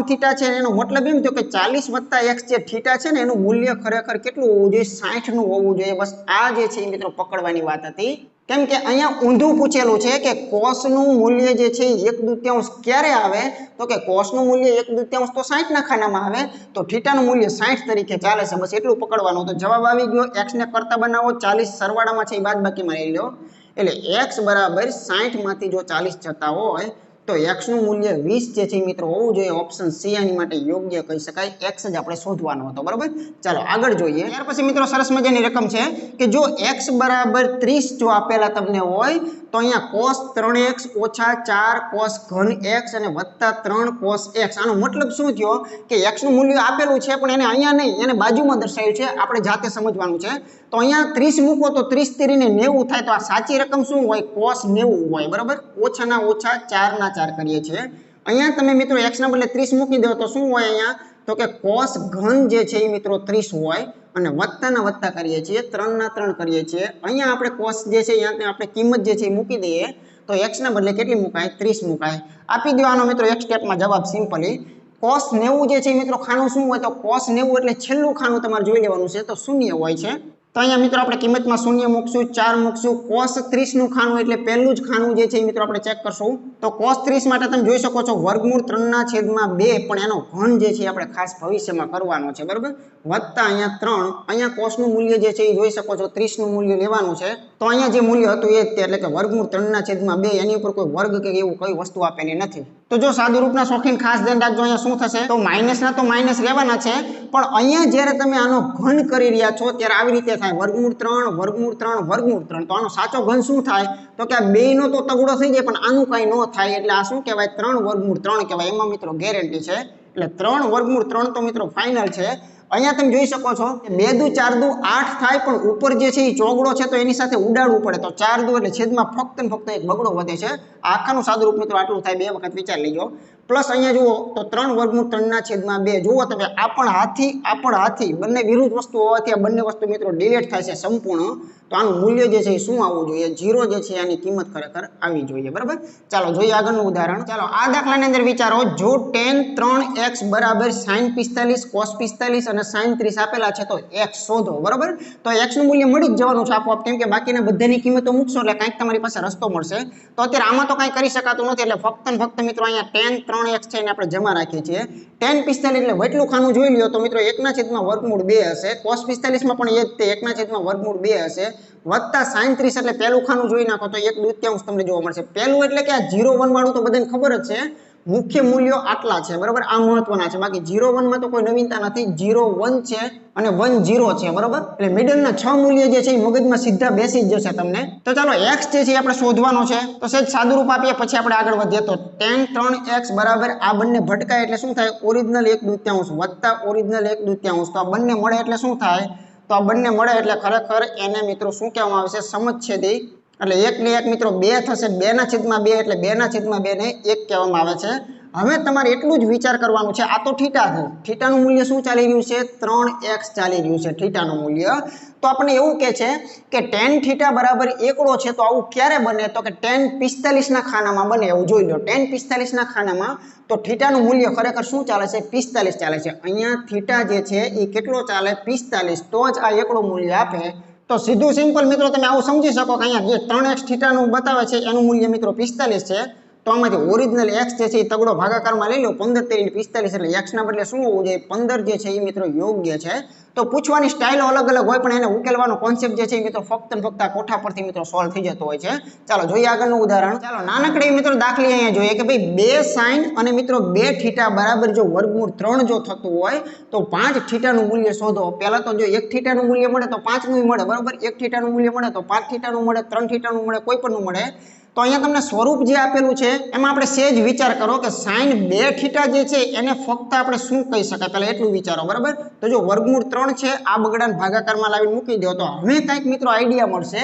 થીટા છે એનો મતલબ એમ થયો કે 40 x જે થીટા છે ને એનું મૂલ્ય ખરેખર કેટલું હોવું જોઈએ 60 નું હોવું જોઈએ બસ આ જે છે મિત્રો પકડવાની વાત હતી કેમ કે અહીંયા ઊંધું પૂછેલું છે કે cos નું મૂલ્ય જે છે 1/2 ક્યારે આવે તો કે cos નું મૂલ્ય 1/2 તો 60 ના ખાનામાં આવે તો થીટા નું મૂલ્ય 60 તરીકે ચાલે છે બસ એટલું પકડવાનું તો જવાબ આવી ગયો x ને કરતા બનાવો 40 સરવાળામાં છે એ બાદબાકીમાં લઈ લો એટલે x બરાબર 60 માંથી જો 40 જતા હોય તો x નું મૂલ્ય 20 જે છે મિત્રો હોવું જોઈએ ઓપ્શન સી આની માટે યોગ્ય કહી શકાય x જ આપણે શોધવાનો હતો બરાબર ચાલો આગળ જોઈએ ત્યાર પછી મિત્રો સરસ મજાની રકમ છે કે જો x બરાબર 30 જો આપેલા તમને હોય તો અહીંયા cos 3x ઓછા 4 cos ઘન x અને વત્તા 3 cos x આનો મતલબ શું થયો કે x નું મૂલ્ય આપેલું છે પણ એને અહીંયા નહીં એને બાજુમાં દર્શાવ્યું છે આપણે જાતે સમજવાનું છે તો અહીંયા 30 મૂકો તો 30 * 90 થાય તો આ સાચી રકમ શું હોય cos 90 હોય બરાબર ઓછાના ઓછા 4 ના 4 કરીએ છીએ અહીંયા તમે મિત્રો x ના બદલે 30 મૂકી દો તો શું હોય અહીંયા તો કે cos ઘન જે છે એ મિત્રો 30 હોય અને વત્તાના વત્તા કરીએ છીએ 3 ના 3 કરીએ છીએ અહીંયા આપણે cos જે છે અહીંયા આપણે કિંમત જે છે એ મૂકી દઈએ તો x ના બદલે કેટલી મુકાય 30 મુકાય આપી દો આનો મિત્રો એક સ્ટેપમાં જવાબ સિમ્પલી cos 90 જે છે મિત્રો ખાનું શું હોય તો cos 90 એટલે છેલ્લું ખાનું તમારે જોઈ લેવાનું છે તો શૂન્ય હોય છે તો અહીંયા મિત્રો આપણે કિંમતમાં શૂન્ય મૂકશું 4 મૂકશું cos 30 નું ખાનું એટલે પહેલું જ ખાનું જે છે મિત્રો આપણે ચેક કરશું તો cos 30 માટે તમે જોઈ શકો છો વર્ગમૂળ 3/2 પણ એનો ઘન જે છે આપણે ખાસ ભવિષ્યમાં કરવાનો છે બરાબર વત્તા અહીંયા 3 અહીંયા cos નું મૂલ્ય જે છે એ જોઈ શકો છો 30 નું મૂલ્ય લેવાનું છે તો અહીંયા જે મૂલ્ય હતું એ જ તે એટલે કે વર્ગમૂળ 3/2 એની ઉપર કોઈ વર્ગ કે એવું કઈ વસ્તુ આપેલી નથી તો જો સાદુ રૂપના શોખીન ખાસ ધ્યાન રાખજો અહીંયા શું થશે તો માઇનસના તો માઇનસ રહેવાના છે પણ અહીંયા જ્યારે તમે આનો ઘન કરી રહ્યા છો ત્યારે આવી રીતે થાય વર્ગમૂળ 3 વર્ગમૂળ 3 વર્ગમૂળ 3 તો આનો સાચો ઘન શું થાય તો કે આ બેયનો તો તગડો થઈ જાય પણ આનું કઈ ન થાય એટલે આ શું કહેવાય 3 વર્ગમૂળ 3 કહેવાય એમાં મિત્રો ગેરંટી છે એટલે 3 વર્ગમૂળ 3 તો મિત્રો ફાઇનલ છે અહીંયા તમે જોઈ શકો છો કે 2 દુ 4 દુ 8 થાય પણ ઉપર જે છે એ ચોગડો છે તો એની સાથે ઉડાડવું પડે તો 4 દુ એટલે છેદમાં ફક્ત ને ફક્ત એક બગડો વધે છે આખાનું સાદું રૂપ મિત્રો આટલું થાય બે વખત વિચાર લેજો પ્લસ અહીંયા જુઓ તો 3 વર્ગમૂળ 3/2 જુઓ તમે આપણ હાથી બંને વિરુદ્ધ વસ્તુ હોવાથી આ બંને વસ્તુ મિત્રો ડિલીટ થાય છે સંપૂર્ણ તો આનું મૂલ્ય જે છે એ શું આવવું જોઈએ 0 જે છે આની કિંમત ખરેખર આવી જોઈએ બરાબર ચાલો જોઈએ આગળનું ઉદાહરણ ચાલો આ દાખલાની અંદર વિચારો જો tan 3x sin 45 cos 45 અને sin 30 આપેલા છે તો x શોધો બરાબર તો x નું મૂલ્ય મળી જ જવાનું છે આપોઆપ કેમ કે બાકીના બધાની કિંમતો મૂકશો એટલે કંઈક તમારી પાસે રસ્તો મળશે તો અત્યારે આમાં તો કંઈ કરી શકાતું નથી એટલે ફક્ત ને ફક્ત મિત્રો અહીંયા tan 3x છે એને આપણે જમા રાખીએ છીએ tan 45 એટલે વટલું ખાનું જોઈ લ્યો તો મિત્રો 1/2 હશે cos 45 માં પણ એ જ તે 1/2 હશે વત્તા sin 30 એટલે પહેલું ખાનું જોઈ નાખો તો 1/2 તમને જોવા મળશે પહેલું એટલે કે આ 0 1 વાળું તો બધાને ખબર જ છે મુખ્ય મૂલ્યો આટલા છે બરાબર આ મહત્વના છે બાકી 0 1 માં તો કોઈ નવીનતા નથી 0 1 છે અને 1 0 છે બરાબર એટલે મિડલના 6 મૂલ્ય જે છે એ મગજમાં સીધા બેસી જ જશે તમને તો ચાલો x જે છે આપણે શોધવાનો છે તો સહેજ સાદું રૂપ આપીએ પછી આપણે આગળ વધીએ તો tan 3x બરાબર આ બંને ભટકાય એટલે શું થાય ઓરિજિનલ 1/2 વત્તા ઓરિજિનલ 1/2 તો આ બંને મળે એટલે શું થાય તો આ બંને મળે એટલે ખરેખર એને મિત્રો શું કહેવામાં આવે છે સમછેદી એટલે 1 ને 1 મિત્રો 2 થશે 2/2 એટલે 2/2 ને 1 કહેવામાં આવે છે હવે તમારે એટલું જ વિચાર કરવાનું છે આ તો થીટા છે થીટાનું મૂલ્ય શું ચાલી રહ્યું છે 3x ચાલી રહ્યું છે થીટાનું મૂલ્ય તો આપણે એવું કહે છે કે tan થીટા બરાબર એકડો છે તો આવું ક્યારે બને તો કે tan 45 ના ખાનામાં બને એવું જોઈ લો tan 45 ના ખાનામાં તો થીટાનું મૂલ્ય ખરેખર શું ચાલે છે 45 ચાલે છે અહીંયા થીટા જે છે એ કેટલો ચાલે 45 તો જ આ એકડો મૂલ્ય આપે તો સીધું સિમ્પલ મિત્રો તમે આવું સમજી શકો કે અહીંયા જે 3x થીટાનું બતાવે છે એનું મૂલ્ય મિત્રો 45 છે તો આમાંથી ઓરિજિનલ x જે છે એ તગડો ભાગાકારમાં લઈ લો 15 તેરી 45 એટલે x ના બદલે શું હોવું જોઈએ 15 જે છે એ મિત્રો યોગ્ય છે તો પૂછવાની સ્ટાઇલો અલગ અલગ હોય પણ એને ઉકેલવાનો કોન્સેપ્ટ જે છે એ મિત્રો ફક્ત ને ફક્ત કોઠા પરથી મિત્રો સોલ્વ થઈ જતો હોય છે ચાલો જોઈએ આગળનું ઉદાહરણ ચાલો નાનકડી મિત્રો દાખલી અહીંયા જોઈએ કે ભાઈ 2 sin અને મિત્રો 2 થીટા બરાબર જો વર્ગમૂળ 3 જો થતું હોય તો 5 થીટાનું મૂલ્ય શોધો પહેલા તો જો 1 થીટાનું મૂલ્ય મળે તો 5 નું મળે બરાબર 1 થીટાનું મૂલ્ય મળે તો 5 થીટાનું મળે 3 થીટાનું મળે કોઈ પણ નું મળે તો અહીંયા તમને સ્વરૂપ જે આપેલું છે એમાં આપણે સેજ વિચાર કરો કે sin 2 થીટા જે છે એને ફક્ત આપણે શું કહી શકાય પહેલા એટલું વિચારો બરાબર તો જો વર્ગમૂળ 3 છે આ બગડાને ભાગાકારમાં લાવીને મૂકી દો તો હવે કંઈક મિત્રો આઈડિયા મળશે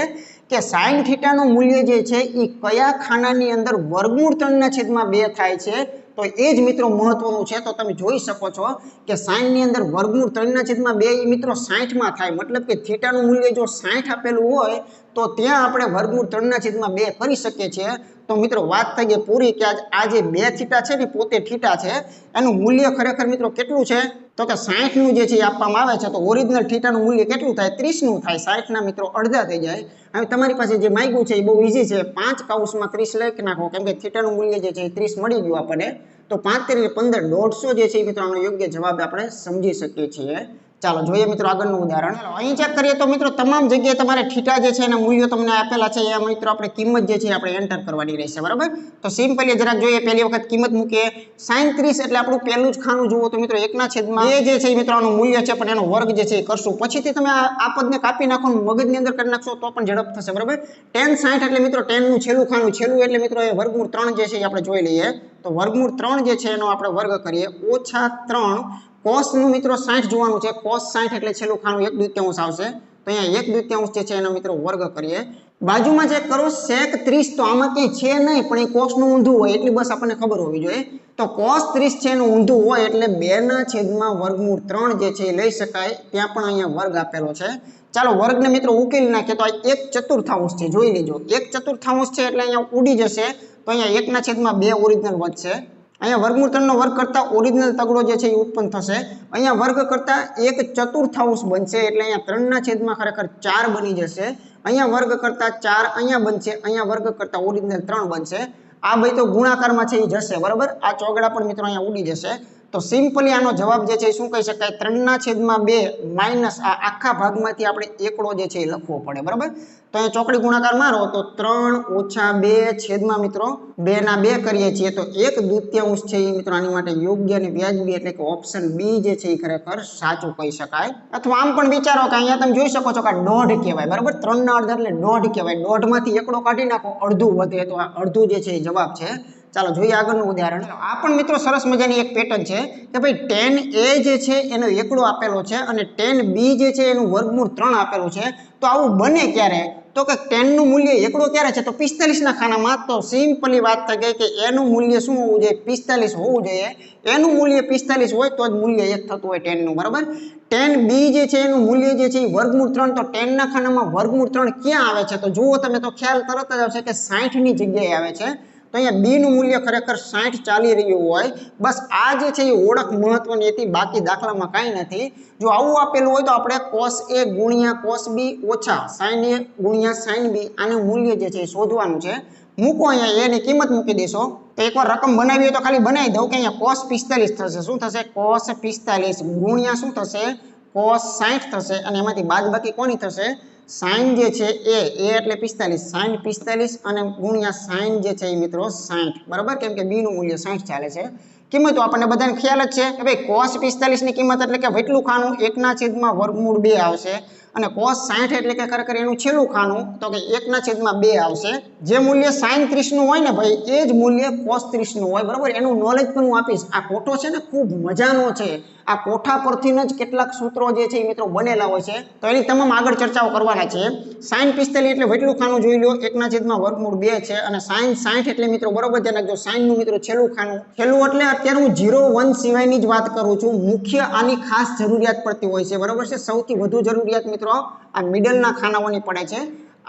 કે sin થીટાનું મૂલ્ય જે છે એ કયા ખાનાની અંદર વર્ગમૂળ 3/2 થાય છે તો એ જ મિત્રો મહત્વનું છે તો તમે જોઈ શકો છો કે sin ની અંદર વર્ગમૂળ 3/2 એ મિત્રો 60 માં થાય મતલબ કે થીટાનું મૂલ્ય જો 60 આપેલું હોય તો ત્યાં આપણે વર્ગમૂળ 3/2 કરી શકીએ છીએ તો મિત્રો વાત થઈ ગઈ પૂરી કે આ જે 2 થીટા છે ને પોતે થીટા છે એનું મૂલ્ય ખરેખર મિત્રો કેટલું છે તો કે 60 નું જે છે આપવામાં આવે છે તો ઓરિજિનલ થીટાનું મૂલ્ય કેટલું થાય 30 નું થાય 60 ના મિત્રો અડધા થઈ જાય હવે તમારી પાસે જે માંગ્યું છે એ બહુ ઈઝી છે 5 કૌંસમાં 30 લખી નાખો કેમ કે થીટાનું મૂલ્ય જે છે એ 30 મળી ગયું આપણને તો 5 તેરી 15 150 જે છે એ મિત્રો આનો યોગ્ય જવાબ આપણે સમજી શકીએ છીએ ચાલો જોઈએ મિત્રો આગળનું ઉદાહરણ ચાલો અહીં ચેક કરીએ તો મિત્રો તમામ જગ્યાએ તમારે થીટા જે છે એના મૂલ્યો તમને આપેલા છે એ મિત્રો આપણે કિંમત જે છે આપણે એન્ટર કરવાની રહેશે બરાબર તો સિમ્પલી જરાક જોઈએ પહેલી વખત કિંમત મૂકીએ sin 30 એટલે આપણું પહેલું જ ખાનું જુઓ તો મિત્રો 1/2 જે છે એ મિત્રો આનું મૂલ્ય છે પણ એનો વર્ગ જે છે એ કરશું પછીથી તમે આ પદને કાપી નાખો મગજની અંદર કરી નાખશો તો પણ ઝડપ થશે બરાબર tan 60 એટલે મિત્રો 10 નું છેલ્લું ખાનું છેલ્લું એટલે મિત્રો એ વર્ગમૂળ 3 જે છે એ આપણે જોઈ લઈએ તો વર્ગમૂળ 3 જે છે એનો આપણે વર્ગ કરીએ -3 cos નું મિત્રો 60 જોવાનું છે cos 60 એટલે છેલ્લું ખાનું 1/2 આવશે તો અહીંયા 1/2 જે છે એનો મિત્રો વર્ગ કરીએ બાજુમાં ચેક કરો sec 30, તો આમાં કંઈ છે નહીં પણ એ cos નું ઊંધું હોય એટલી બસ આપણને ખબર હોવી જોઈએ. તો cos 30 છે એનું ઊંધું હોય એટલે 2/3 જે છે એ લઈ શકાય. ત્યાં પણ અહીંયા વર્ગ આપેલો છે. ચાલો વર્ગને મિત્રો ઉકેલી નાખીએ તો આ 1/4 છે. જોઈ લેજો 1/4 છે એટલે અહીંયા ઉડી જશે. તો અહીંયા 1/2 ઓરિજિનલ વધશે. અહીંયા વર્ગમૂળ 3 નો વર્ગ કરતા ઓરિજિનલ તગડો જે છે એ ઉત્પન્ન થશે. અહીંયા વર્ગ કરતા 1/4 બનશે એટલે અહીંયા 3/4 ખરેખર 4 બની જશે. અહીંયા વર્ગ કરતા 4 અહીંયા બનશે. અહીંયા વર્ગ કરતા ઓરિજિનલ 3 બનશે. આ ભાઈ તો ગુણાકારમાં છે એ જશે બરાબર. આ ચોગડા પણ મિત્રો અહીંયા ઉડી જશે. તો સિમ્પલી આનો જવાબ જે છે શું કહી શકાય, 3/2 માઇનસ આ આખા ભાગમાંથી આપણે એકડો જે છે એ લખવો પડે બરાબર. તો અહીંયા ચોકડી ગુણાકાર મારો તો 3 - 2 છેદમાં મિત્રો 2 ના 2 કરીએ છીએ તો 1/2 છે એ મિત્રો આની માટે યોગ્ય અને વ્યાજબી એટલે કે ઓપ્શન બી જે છે એ ખરેખર સાચું કહી શકાય. અથવા આમ પણ વિચારો કે અહીંયા તમે જોઈ શકો છો કે આ દોઢ કહેવાય બરાબર. 3 ના અડધા એટલે દોઢ કહેવાય. દોઢમાંથી એકડો કાઢી નાખો અડધું વધે તો આ અડધું જે છે એ જવાબ છે. ચાલો જોઈએ આગળનું ઉદાહરણ. આ પણ મિત્રો સરસ મજાની એક પેટર્ન છે કે ભાઈ tan a જે છે એનો એકડો આપેલો છે અને tan b જે છે એનું વર્ગમૂળ 3 આપેલું છે. તો આવું બને ક્યારે, તો કે tan નું મૂલ્ય એકડો ક્યારે છે તો 45 ના ખાનામાં. તો સિમ્પલી વાત થઈ ગઈ કે a નું મૂલ્ય શું હોવું જોઈએ, 45 હોવું જોઈએ. a નું મૂલ્ય 45 હોય તો જ મૂલ્ય 1 થતું હોય tan નું બરાબર. tan b જે છે એનું મૂલ્ય જે છે એ વર્ગમૂળ 3. તો tan ના ખાનામાં વર્ગમૂળ 3 ક્યાં આવે છે તો જુઓ તમે તો ખ્યાલ તરત જ આવશે કે 60 ની જગ્યાએ આવે છે. તો અહીંયા b નું મૂલ્ય ખરેખર 60 ચાલી રહ્યું હોય. બસ આ જે છે એ ઓળખ મહત્વની હતી, બાકી દાખલામાં કાંઈ નથી. જો આવું આપેલું હોય તો આપણે cos a ગુણ્યા cos b ઓછા sin a ગુણ્યા sin b આનું મૂલ્ય જે છે એ શોધવાનું છે. મૂકો અહીંયા a ની કિંમત મૂકી દેશો. તો એકવાર રકમ બનાવી હોય તો ખાલી બનાવી દઉં કે અહીંયા cos 45 થશે. શું થશે, cos 45 ગુણ્યા શું થશે, cos 60 થશે અને એમાંથી બાદબાકી કોની થશે, sin જે છે a એટલે 45, sin 45 અને ગુણ્યા sin જે છે એ મિત્રો 60 બરાબર. કેમ કે b નું મૂલ્ય 60 ચાલે છે. કિંમતો આપણને બધાને ખ્યાલ જ છે કે ભાઈ cos 45 ની કિંમત એટલે કે વેટલું ખાનું 1/√2 આવશે અને cos 60 એટલે કે ખરેખર એનું છેલ્લું ખાનું તો કે 1/2 આવશે. જે મૂલ્ય sin 30 નું હોય ને ભાઈ એ જ મૂલ્ય cos 30 નું હોય બરાબર. એનું નોલેજ પણ હું આપીશ. આ કોઠો છે ને ખૂબ મજાનો છે. આ કોઠા પરથી જ કેટલાક સૂત્રો જે છે એ મિત્રો બનેલા હોય છે. તો એની તમામ આગળ ચર્ચાઓ કરવાના છે. sin 45 એટલે વેટલું ખાનું જોઈ લો 1/√2 છે અને sin 60 એટલે મિત્રો બરોબર ધ્યાન રાખજો sin નું મિત્રો છેલ્લું ખાનું. છેલ્લું એટલે અત્યારે હું 0 1 સિવાયની જ વાત કરું છું. મુખ્ય આની ખાસ જરૂરિયાત પડતી હોય છે બરોબર છે. સૌથી વધુ જરૂરિયાત મિત્રો આ મિડલના ખાનાઓની પડે છે.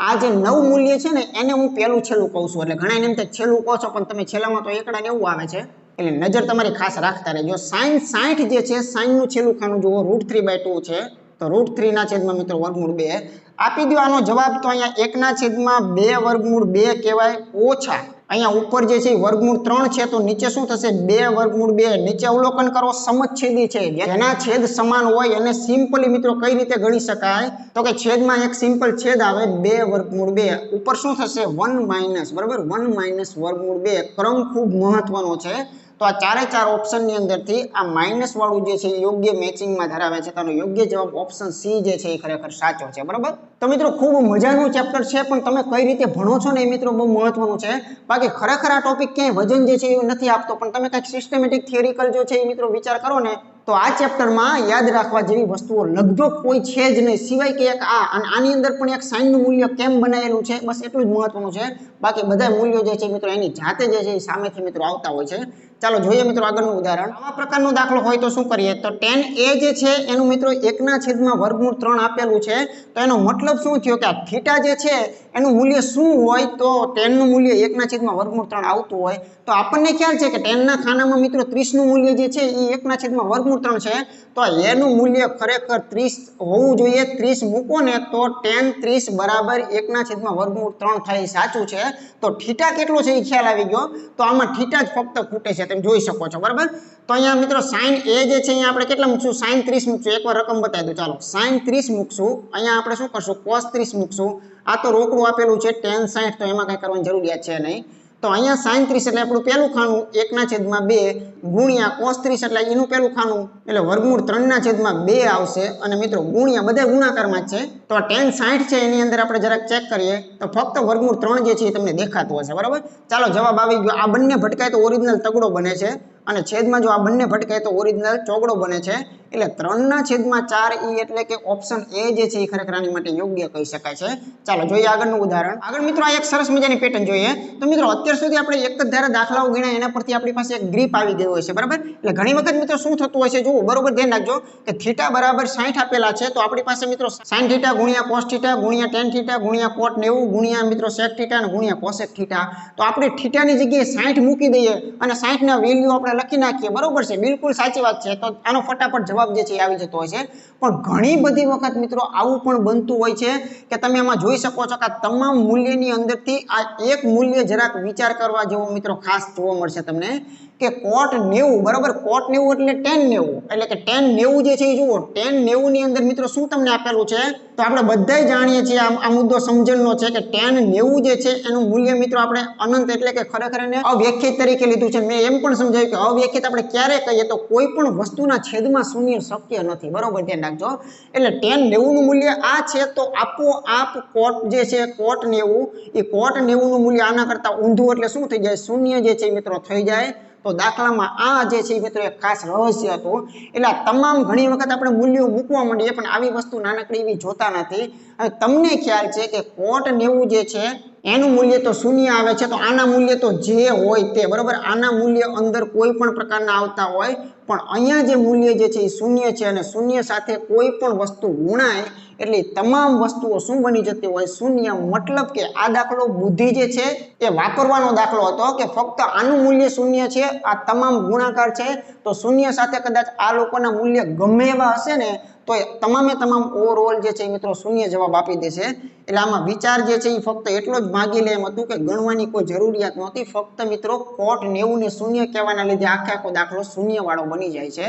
આ જે 9 મૂલ્ય છે ને એને હું પહેલું છેલ્લું કહું છું. એટલે ઘણા એમ થાય છેલ્લું કહો છો પણ તમે છેલ્લામાં તો એકડા ને એવું આવે છે. એટલે નજર તમારી ખાસ રાખતા રહેજો. sin 60 જે છે sin નું છેલ્લું ખાનું જુઓ √3/2 છે. તો √3 ના છેદમાં મિત્રો વર્ગમૂળ 2 આપી દો. આનો જવાબ તો અહીંયા 1/2 કહેવાય ઓછા અહીંયા ઉપર જે છે વર્ગમૂળ 3 છે. તો નીચે શું થશે 2/2. નીચે અવલોકન કરો સમછેદી છે. જેના છેદ સમાન હોય અને સિમ્પલી મિત્રો કઈ રીતે ગણી શકાય તો કે છેદમાં એક સિમ્પલ છેદ આવે 2/2. ઉપર શું થશે 1 માઇનસ બરાબર 1 - √2. ક્રમ ખૂબ મહત્વનો છે. તો આ 4 ઓપ્શનની અંદરથી આ માઇનસ વાળું જે છે યોગ્ય મેચિંગમાં ધરાવે છે. તો યોગ્ય જવાબ ઓપ્શન સી જે છે એ ખરેખર સાચો છે બરાબર. તો મિત્રો ખૂબ મજાનું ચેપ્ટર છે પણ તમે કઈ રીતે ભણો છો ને એ મિત્રો બહુ મહત્વનું છે. બાકી ખરેખર આ ટોપિક ક્યાંય વજન જે છે એ નથી આપતો પણ તમે કંઈક સિસ્ટમેટિક થિયરિકલ જે છે એ મિત્રો વિચાર કરો ને તો આ ચેપ્ટરમાં યાદ રાખવા જેવી વસ્તુઓ લગભગ કોઈ છે જ નહીં સિવાય કે એક આ અને આની અંદર પણ એક સાઇન નું મૂલ્ય કેમ બનાવેલું છે બસ એટલું જ મહત્વનું છે. બાકી બધા મૂલ્યો જે છે મિત્રો એની જાતે જે છે એ સામેથી મિત્રો આવતા હોય છે. ચાલો જોઈએ મિત્રો આગળનું ઉદાહરણ. આવા પ્રકારનો દાખલો હોય તો શું કરીએ તો tan a જે છે એનું મિત્રો 1/√3 આપેલું છે. તો એનો મતલબ શું થયો કે આ થીટા જે છે એનું મૂલ્ય શું હોય તો tan નું મૂલ્ય 1/√3 આવતું હોય. તો આપણને ખ્યાલ છે કે tan ના ખાનામાં મિત્રો 30 નું મૂલ્ય જે છે એ 1/√3 છે. તો a નું મૂલ્ય ખરેખર 30 હોવું જોઈએ. 30 મૂકો ને તો tan 30 બરાબર 1/√3 થાય સાચું છે. તો થીટા કેટલો છે એ ખ્યાલ આવી ગયો. તો આમાં થીટા જ ફક્ત ખૂટે છે તમે જોઈ શકો છો બરાબર. તો અહીંયા મિત્રો sin a જે છે અહીંયા આપણે કેટલા મૂકશું sin 30 મૂકશું. એકવાર રકમ બતાવી દો. ચાલો sin 30 મૂકશું. અહીંયા આપણે શું કરશું cos 30 મૂકશું. આ તો રોકડું આપેલું છે tan 60 તો એમાં કઈ કરવાની જરૂરિયાત છે નહીં. તો અહીંયા sin 30 એટલે આપણું પહેલું ખાનું 1/2 ગુણ્યા cos 30 એટલે એનું પહેલું ખાનું એટલે વર્ગમૂળ 3/2 આવશે અને મિત્રો ગુણ્યા બધા ગુણાકારમાં જ છે. તો આ tan 60 છે એની અંદર આપણે જરાક ચેક કરીએ તો ફક્ત વર્ગમૂળ 3 જે છે એ તમને દેખાતું હશે બરાબર. ચાલો જવાબ આવી ગયો. આ બંને ભટકાય તો ઓરિજિનલ તગડો બને છે અને છેદમાં જો આ બંને ભટકાય તો ઓરિજિનલ ચોગડો બને છે એટલે 3/4 એટલે કે ઓપ્શન એ જે છે એ ખરેખર આની માટે યોગ્ય કહી શકાય છે ચાલો જોઈએ આગળનું ઉદાહરણ આગળ મિત્રો આ એક સરસ મજાની પેટર્ન જોઈએ તો મિત્રો અત્યાર સુધી આપણે એક જ ધારે દાખલાઓ ગણ્યા એના પરથી આપણી પાસે એક ગ્રીપ આવી ગઈ હોય છે બરાબર એટલે ઘણી વખત મિત્રો શું થતું હોય છે જુઓ બરોબર ધ્યાન રાખજો કે થીટા બરાબર 60 આપેલા છે તો આપણી પાસે મિત્રો sin થીટા ગુણ્યા cos થીટા ગુણ્યા tan થીટા ગુણ્યા cot 90 ગુણ્યા મિત્રો sec થીટા અને ગુણ્યા cosec થીટા તો આપણે થીટાની જગ્યાએ 60 મૂકી દઈએ અને 60 ના વેલ્યુ આપણે લખી નાખીએ બરોબર છે બિલકુલ સાચી વાત છે તો આનો ફટાફટ જવાબ જે છે એ આવી જતો હોય છે પણ ઘણી બધી વખત મિત્રો આવું પણ બનતું હોય છે કે તમે આમાં જોઈ શકો છો કે તમામ મૂલ્યની અંદરથી આ એક મૂલ્ય જરાક વિચાર કરવા જેવો મિત્રો ખાસ જોવા મળશે તમને કે cot 90 બરાબર cot 90 એટલે tan 90 એટલે કે tan 90 જે છે એ જુઓ tan 90 ની અંદર મિત્રો શું તમને આપેલું છે તો આપણે બધાય જાણીએ છીએ આ મુદ્દો સમજણનો છે કે tan 90 જે છે એનું મૂલ્ય મિત્રો આપણે અનંત એટલે કે ખરેખર એને અવ્યાખ્યાયિત તરીકે લીધું છે મેં એમ પણ સમજાવ્યું કે અવ્યાખ્યાયિત આપણે ક્યારે કહીએ તો કોઈ પણ વસ્તુના છેદમાં શૂન્ય શક્ય નથી બરોબર ધ્યાન રાખજો એટલે tan 90 નું મૂલ્ય આ છે તો આપોઆપ cot જે છે cot 90 એ cot 90 નું મૂલ્ય આના કરતા ઊંધું એટલે શું થઈ જાય શૂન્ય જે છે મિત્રો થઈ જાય તો દાખલામાં આ જે છે મિત્રો એક ખાસ રહસ્ય હતું એટલે તમામ ઘણી વખત આપણે મૂલ્યો મૂકવા માંડીએ પણ આવી વસ્તુ નાનકડી એવી જોતા નથી હવે તમને ખ્યાલ છે કે cot 90 જે છે એનું મૂલ્ય તો શૂન્ય આવે છે તો આના મૂલ્ય તો જે હોય તે બરાબર આના મૂલ્ય અંદર કોઈ પણ પ્રકારના આવતા હોય પણ અહીંયા જે મૂલ્ય જે છે એ શૂન્ય છે અને શૂન્ય સાથે કોઈ પણ વસ્તુ ગુણાય એટલે તમામ વસ્તુઓ શું બની જતી હોય શૂન્ય મતલબ કે આ દાખલો બુદ્ધિ જે છે એ વાપરવાનો દાખલો હતો કે ફક્ત આનું મૂલ્ય શૂન્ય છે આ તમામ ગુણાકાર છે તો શૂન્ય સાથે કદાચ આ લોકોના મૂલ્ય ગમે એવા હશે ને તો તમામે તમામ ઓવરઓલ જે છે મિત્રો શૂન્ય જવાબ આપી દેશે એટલે આમાં વિચાર જે છે એ ફક્ત એટલો જ માગી લે એમ હતું કે ગણવાની કોઈ જરૂરિયાત નહોતી ફક્ત મિત્રો cot 90 ને શૂન્ય કહેવાના લીધે આખો દાખલો શૂન્ય વાળો બની જાય છે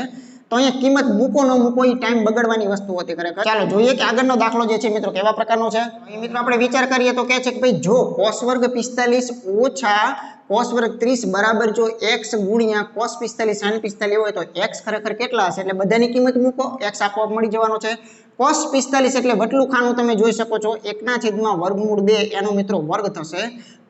તો અહીંયા કિંમત મૂકો ન મૂકો એ ટાઈમ બગાડવાની વસ્તુ હતી ખરેખર ચાલો જોઈએ કે આગળનો દાખલો જે છે મિત્રો કેવા પ્રકારનો છે અહીં મિત્રો આપણે વિચાર કરીએ તો કહે છે કે ભાઈ જો cos વર્ગ 45 ઓછા cos વર્ગ 30 બરાબર જો x ગુણ્યા cos 45 sin 45 હોય તો x ખરેખર કેટલા હશે એટલે બધાની કિંમત મૂકો x આપોઆપ મળી જવાનો છે cos 45 એટલે વટલું ખાનું તમે જોઈ શકો છો 1/√2 એનો મિત્રો વર્ગ થશે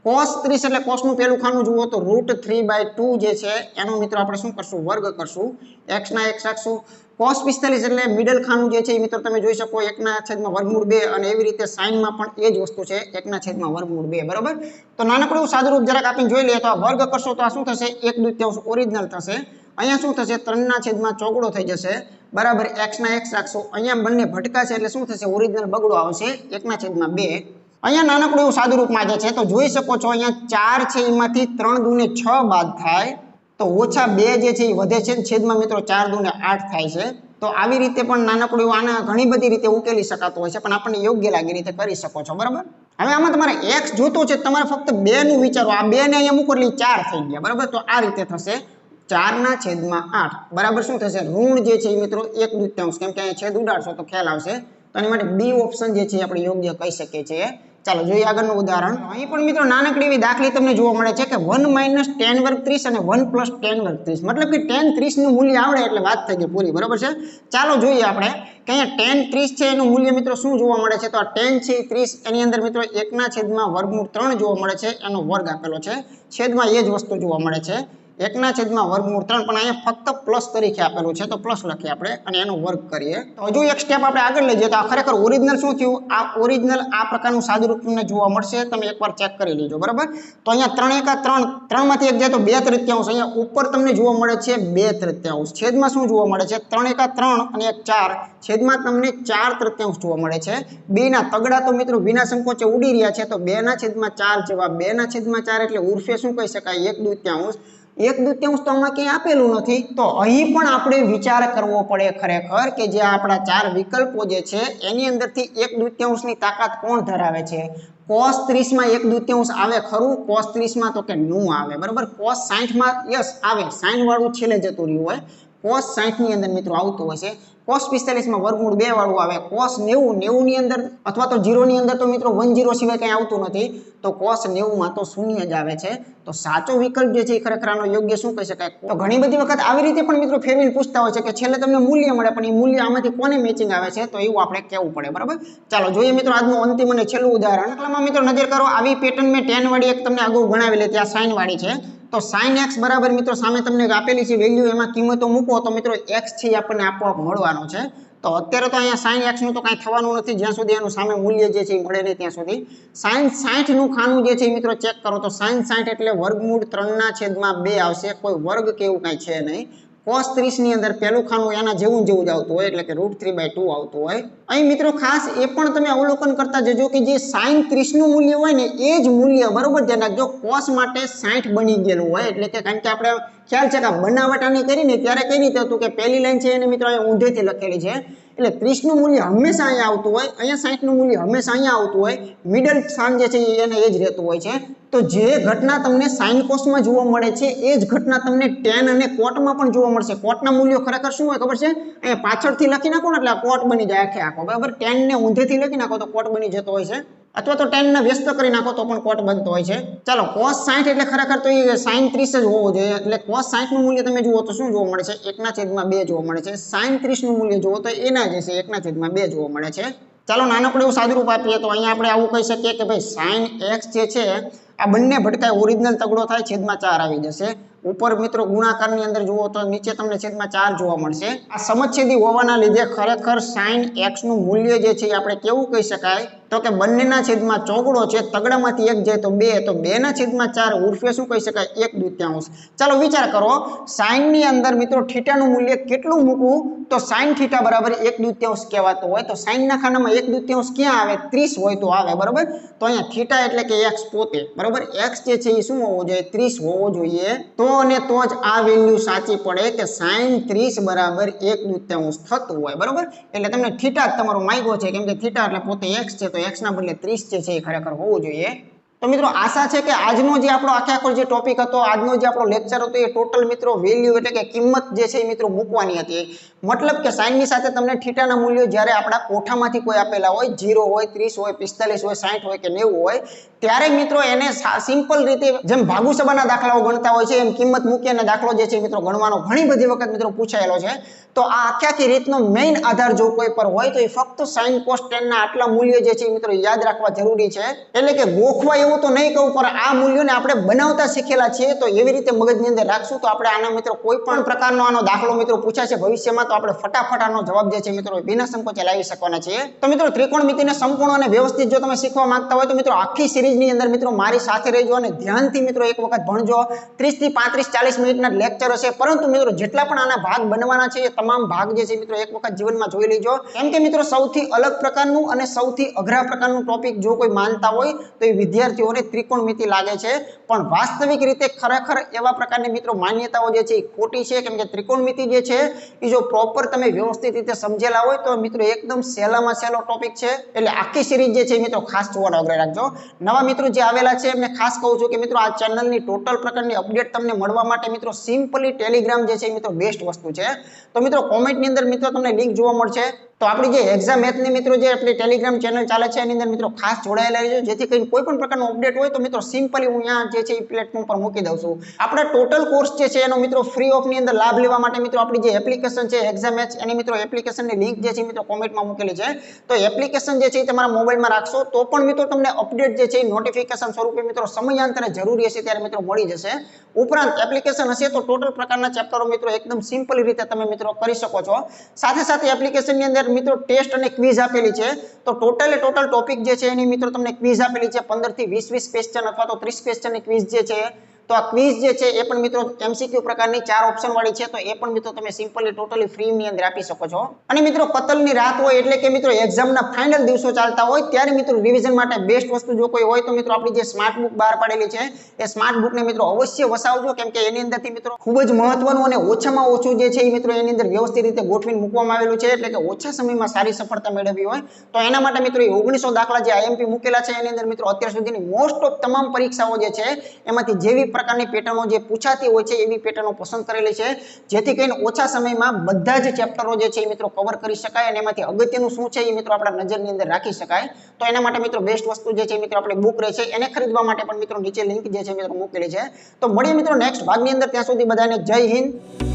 cos 30 એટલે cos નું પહેલું ખાનું જુઓ તો √3/2 જે છે એનો મિત્રો આપણે શું કરશું વર્ગ કરશું x ના x રાખશું cos 45 એટલે મિડલ ખાનું જે છે એ મિત્રો તમે જોઈ શકો 1/√2 અને એવી રીતે sin માં પણ એ જ વસ્તુ છે 1/√2 બરાબર તો નાનકડું સાદું રૂપ જરાક આપીને જોઈ લઈએ તો આ વર્ગ કરશો તો આ શું થશે 1/2 ઓરિજિનલ થશે અહીંયા શું થશે 3/4 ચોગડો થઈ જશે બરાબર x ના x રાખશો અહીંયા બંને ભટકા છે એટલે શું થશે ઓરિજિનલ બગડો આવશે 1/2 અહીંયા નાનકડું એવું સાદું રૂપ માંગે છે તો જોઈ શકો છો અહીંયા 4 છે એમાંથી 3 દુને 6 બાદ થાય તો ઓછા 2 જે છે એ વધે છે છેદમાં મિત્રો 4 દુને 8 થાય છે તો આવી રીતે પણ નાનકડું એવું આના ઘણી બધી રીતે ઉકેલી શકાતું હોય છે પણ આપણને યોગ્ય લાગે રીતે કરી શકો છો બરાબર હવે આમાં તમારે x જોતો છે તમારે ફક્ત 2 નું વિચારો આ 2 ને અહીંયા મૂકો એટલે 4 થઈ ગયા બરાબર તો આ રીતે થશે 4/8 બરાબર શું થશે ઋણ જે છે એ મિત્રો 1/2 કેમ કે અહીંયા છેદ ઉડાડશો તો ખ્યાલ આવશે તો એની માટે બી ઓપ્શન જે છે આપણે યોગ્ય કહી શકીએ છીએ ચાલો જોઈએ આગળનું ઉદાહરણ અહીં પણ મિત્રો નાનકડી એવી દાખલી તમને જોવા મળે છે કે 1 - tan વર્ગ 30 અને 1 + tan વર્ગ 30 મતલબ કે tan 30 નું મૂલ્ય આવડે એટલે વાત થઈ ગઈ પૂરી બરાબર છે ચાલો જોઈએ આપણે કે અહીંયા tan 30 છે એનું મૂલ્ય મિત્રો શું જોવા મળે છે તો આ tan છે 30 એની અંદર મિત્રો 1/√3 જોવા મળે છે એનો વર્ગ આપેલો છે છેદમાં એ જ વસ્તુ જોવા મળે છે 1/√3 પણ અહીંયા ફક્ત પ્લસ તરીકે આપેલું છે તો પ્લસ લખીએ આપણે અને એનો વર્ગ કરીએ તો હજુ એક સ્ટેપ આપણે આગળ લઈ જઈએ તો આ ખરેખર ઓરિજિનલ શું થયું આ ઓરિજિનલ આ પ્રકારનું સાદું રૂપ તમને જોવા મળશે તમે એકવાર ચેક કરી લેજો બરાબર તો અહીંયા 3 × 3 3 માંથી 1 જાય તો 2/3 અહીંયા ઉપર તમને જોવા મળે છે 2/3 છેદમાં શું જોવા મળે છે 3 × 3 અને 1 4 છેદમાં તમને 4/3 જોવા મળે છે બે ના તગડા તો મિત્રો વિના સંકોચે ઉડી રહ્યા છે તો 2/4 જેવા 2/4 એટલે ઉર્ફે શું કહી શકાય 1/2 1/2 તો આમાં ક્યાંય આપેલું નથી તો અહીં પણ આપણે વિચાર કરવો પડે ખરેખર કે જે આપણા 4 વિકલ્પો જે છે એની અંદરથી 1/2 ની તાકાત કોણ ધરાવે છે cos 30 માં 1/2 આવે ખરું cos 30 માં તો કે નું આવે બરાબર cos 60 માં યસ આવે sin વાળું છેલ્લે જતું રહ્યું હોય cos 60 ની અંદર મિત્રો આવતું હોય છે cos 45 માં √2 વાળું આવે cos 90 ની અંદર અથવા તો 0 ની અંદર તો મિત્રો 10 સિવાય કંઈ આવતું નથી તો cos 90 માં તો શૂન્ય જ આવે છે તો સાચો વિકલ્પ જે છે એ ખરેખર આનો યોગ્ય શું કહી શકાય તો ઘણી બધી વખત આવી રીતે પણ મિત્રો ફેમિલ પૂછતા હોય છે કે છેલ્લે તમને મૂલ્ય મળે પણ એ મૂલ્ય આમાંથી કોને મેચિંગ આવે છે તો એવું આપણે કહેવું પડે બરાબર ચાલો જોઈએ મિત્રો આજનું અંતિમ અને છેલ્લું ઉદાહરણ દાખલામાં મિત્રો નજર કરો આવી પેટર્ન મેં tan વાળી એક તમને અગાઉ ગણાવેલી ત્યાં sin વાળી છે તો sin x બરાબર મિત્રો સામે તમને આપેલી છે વેલ્યુ, એમાં કિંમતો મૂકો તો મિત્રો x છે એ આપણને આપોઆપ મળવાનો છે. તો અત્યારે તો અહીંયા sin x નું તો કાંઈ થવાનું નથી જ્યાં સુધી એનું સામે મૂલ્ય જે છે એ મળે નહીં ત્યાં સુધી. sin 60 નું ખાનું જે છે એ મિત્રો ચેક કરો તો sin 60 એટલે વર્ગમૂળ 3/2 આવશે, કોઈ વર્ગ કે એવું કાંઈ છે નહીં. cos 30 ની અંદર પહેલું ખાનું એના જેવું જ આવતું હોય એટલે કે √3/2 આવતું હોય. અહીં મિત્રો ખાસ એ પણ તમે અવલોકન કરતા જજો કે જે sin 30 નું મૂલ્ય હોય ને એ જ મૂલ્ય બરોબર ધ્યાન રાખજો cos માટે 60 બની ગયેલું હોય, એટલે કે કારણ કે આપણે ખ્યાલ છે કે બનાવટ આની કરીને ત્યારે કઈ રીતે હતું કે પહેલી લાઈન છે એને મિત્રો અહીંયા ઊંધેથી લખેલી છે, એટલે 30 નું મૂલ્ય હંમેશા અહીંયા આવતું હોય, અહીંયા 60 નું મૂલ્ય હંમેશા અહીંયા આવતું હોય, મિડલ સ્થાન જે છે એને એ જ રહેતું હોય છે. તો જે ઘટના તમને સાઇન કોસમાં જોવા મળે છે એ જ ઘટના તમને tan અને કોટમાં પણ જોવા મળશે. કોટના મૂલ્યો ખરેખર શું હોય ખબર છે, અહીંયા પાછળથી લખી નાખો ને એટલે કોટ બની જાય આખે આખો, બરાબર. tan ને ઊંધેથી લખી નાખો તો કોટ બની જતો હોય છે, અથવા તો tan ને વ્યસ્ત કરી નાખો તો પણ કોટ બનતો હોય છે. ચાલો cos 60 એટલે ખરેખર તો એ sin 30 જ હોવો જોઈએ, એટલે cos 60 નું મૂલ્ય તમે જુઓ તો શું જોવા મળે છે, 1/2 જોવા મળે છે. sin 30 નું મૂલ્ય જુઓ તો એના જ છે 1/2 જોવા મળે છે. ચાલો નાનકડું એવું સાદુરૂપ આપીએ તો અહીંયા આપણે આવું કહી શકીએ કે ભાઈ sin x જે છે આ બંને ભટકાય ઓરિજિનલ તગડો થાય છેદમાં 4 આવી જશે. ઉપર મિત્રો ગુણાકારની અંદર જુઓ તો નીચે તમને છેદમાં 4 જોવા મળશે. આ સમછેદી હોવાના લીધે ખરેખર sin x નું મૂલ્ય જે છે આપણે કેવું કહી શકાય તો કે બંનેના છેદમાં ચોગડો છે, તગડામાંથી એક જાય તો 2, તો 2/4 ઉર્ફે શું કહી શકાય 1/2. ચાલો વિચાર કરો sin ની અંદર મિત્રો થીટાનું મૂલ્ય કેટલું મૂકવું તો sin થીટા બરાબર 1/2 કહેવાતો હોય, તો sin ના ખાનામાં 1/2 ક્યાં આવે, 30 હોય તો આવે, બરાબર. તો અહીંયા થીટા એટલે કે x પોતે, બરાબર. x જે છે એ શું હોવો જોઈએ 30 હોવો જોઈએ, તો અને તો જ આ વેલ્યુ સાચી પડે કે sin 30 બરાબર 1/2 થતું હોય, બરાબર. એટલે તમને થીટા જ તમારો માગ્યો છે કેમ કે થીટા એટલે પોતે x છે, તો x ના બદલે 30 જે છે એ ખરેખર હોવું જોઈએ. તો મિત્રો આશા છે કે આજનો જે આપણો આખો જે ટોપિક હતો, આજનો જે આપણો લેક્ચર હતો એ ટોટલ મિત્રો વેલ્યુ એટલે કે કિંમત જે છે એ મિત્રો મૂકવાની હતી. મતલબ કે સાઇન ની સાથે તમને થીટાના મૂલ્યો જ્યારે આપણા કોઠામાંથી કોઈ આપેલા હોય, 0 હોય, 30 હોય, 45 હોય, 60 હોય કે 90 હોય, ત્યારે મિત્રો એને સિમ્પલ રીતે જેમ ભાગુ સબાના દાખલાઓ ગણતા હોય છે એમ કિંમત મૂકી અને દાખલો જે છે મિત્રો ગણવાનો ઘણી બધી વખત મિત્રો પૂછાયેલો છે. તો આ આખી રીતનો મેઇન આધાર જો કોઈ પર હોય તો એ ફક્ત sin cos tan ના આટલા મૂલ્ય જે છે મિત્રો યાદ રાખવા જરૂરી છે. એટલે કે ગોખવા એવું તો નહીં કહું, પણ આ મૂલ્યોને આપણે બનાવતા શીખેલા છીએ તો એવી રીતે મગજની અંદર રાખશું તો આપણે આના મિત્રો કોઈ પણ પ્રકારનો આનો દાખલો મિત્રો પૂછાશે ભવિષ્યમાં તો આપણે ફટાફટ આનો જવાબ જે છે મિત્રો વિના સંકોચે લાવી શકવાના છીએ. તો મિત્રો ત્રિકોણમિતિને સંપૂર્ણ અને વ્યવસ્થિત જો તમે શીખવા માંગતા હોય તો મિત્રો આખી સિરીઝની અંદર મિત્રો મારી સાથે રહેજો અને ધ્યાનથી મિત્રો એક વખત ભણજો. 30 થી 35 40 મિનિટના લેક્ચર હશે, પરંતુ મિત્રો જેટલા પણ આના ભાગ બનવાના છે એ તમામ ભાગ જે છે મિત્રો એક વખત જીવનમાં જોઈ લેજો. કેમ કે મિત્રો સૌથી અલગ પ્રકારનું અને સૌથી અઘરા પ્રકારનું ટોપિક જો કોઈ માનતા હોય તો એ વિદ્યાર્થીઓને ત્રિકોણમિતિ લાગે છે, પણ વાસ્તવિક રીતે ખરેખર એવા પ્રકારની મિત્રો માન્યતાઓ જે છે એ ખોટી છે. કેમ કે ત્રિકોણમિતિ જે છે એ જો પ્રોપર તમે વ્યવસ્થિત રીતે સમજેલા હોય તો મિત્રો એકદમ સહેલામાં સહેલો ટોપિક છે. એટલે આખી સિરીઝ જે છે મિત્રો ખાસ જોવાનો આગ્રહ રાખજો. નવા મિત્રો જે આવેલા છે એમને ખાસ કહું છું કે મિત્રો આ ચેનલની ટોટલ પ્રકારની અપડેટ તમને મળવા માટે મિત્રો સિમ્પલી ટેલિગ્રામ જે છે મિત્રો બેસ્ટ વસ્તુ છે. તો મિત્રો કોમેન્ટની અંદર મિત્રો તમને લિંક જોવા મળશે. તો આપણી જે એક્ઝામ મેથની મિત્રો જે આપણી ટેલિગ્રામ ચેનલ ચાલે છે એની અંદર મિત્રો ખાસ જોડાયેલા રહેજો, જેથી કરીને કોઈ પણ પ્રકારનો અપડેટ હોય તો મિત્રો સિમ્પલી હું અહીંયા જે છે એ પ્લેટફોર્મ પર મૂકી દઉં છું. આપણા ટોટલ કોર્સ જે છે એનો મિત્રો ફ્રી ઓફ ની અંદર લાભ લેવા માટે મિત્રો આપણી જે એપ્લિકેશન છે એક્ઝામ મેથ, એની મિત્રો એપ્લિકેશનની લિંક જે છે મિત્રો કોમેન્ટમાં મૂકેલી છે. તો એપ્લિકેશન જે છે એ તમારા મોબાઈલમાં રાખશો તો પણ મિત્રો તમને અપડેટ જે છે એ નોટિફિકેશન સ્વરૂપે મિત્રો સમયાંતરે જરૂરી હશે ત્યારે મિત્રો મળી જશે. ઉપરાંત એપ્લિકેશન હશે તો ટોટલ પ્રકારના ચેપ્ટરો મિત્રો એકદમ સિમ્પલી રીતે તમે મિત્રો કરી શકો છો. સાથે સાથે એપ્લિકેશનની અંદર મિત્રો ટેસ્ટ અને ક્વિઝ આપેલી છે, તો ટોટલ ટોપિક જે છે એની મિત્રો તમને ક્વિઝ આપેલી છે 15 થી 20 ક્વેશ્ચન અથવા તો 30 ક્વેશ્ચનની ક્વિઝ જે છે. તો આ ક્વિઝ જે છે એ પણ મિત્રો એમસીક્યુ પ્રકારની 4 ઓપ્શન વાળી છે, તો એ પણ મિત્રો તમે સિમ્પલી ટોટલી ફ્રી ની અંદર આપી શકો છો. અને મિત્રો કતલની રાત હોય એટલે કે મિત્રો એક્ઝામના ફાઇનલ દિવસો ચાલતા હોય ત્યારે મિત્રો રિવિઝન માટે બેસ્ટ વસ્તુ જો કોઈ હોય તો મિત્રો આપણી જે સ્માર્ટ બુક બહાર પાડેલી છે એ સ્માર્ટ બુકને મિત્રો અવશ્ય વસાવજો. કેમ કે એની અંદરથી મિત્રો ખૂબ જ મહત્વનું અને ઓછામાં ઓછું જે છે એ મિત્રો એની અંદર વ્યવસ્થિત રીતે ગોઠવીને મૂકવામાં આવેલું છે, એટલે કે ઓછા સમયમાં સારી સફળતા મેળવવી હોય તો એના માટે મિત્રો 1900 દાખલા જે આઈએમપી મૂકેલા છે એની અંદર મિત્રો અત્યાર સુધીની મોસ્ટ ઓફ તમામ પરીક્ષાઓ જે છે એમાંથી જેવી પ્રકારની પેટર્નો જે પૂછાતી હોય છે એવી પેટર્નો પસંદ કરેલી છે, જેથી કરીને ઓછા સમયમાં બધા જ ચેપ્ટરો જે છે એ મિત્રો કવર કરી શકાય અને એમાંથી અગત્યનું શું છે એ મિત્રો આપણા નજરની અંદર રાખી શકાય. તો એના માટે મિત્રો બેસ્ટ વસ્તુ જે છે મિત્રો આપણે બુક રહે છે એને ખરીદવા માટે પણ મિત્રો નીચે લિંક જે છે મિત્રો મૂકેલી છે. તો મળીએ મિત્રો નેક્સ્ટ ભાગની અંદર, ત્યાં સુધી બધાને જય હિન્દ.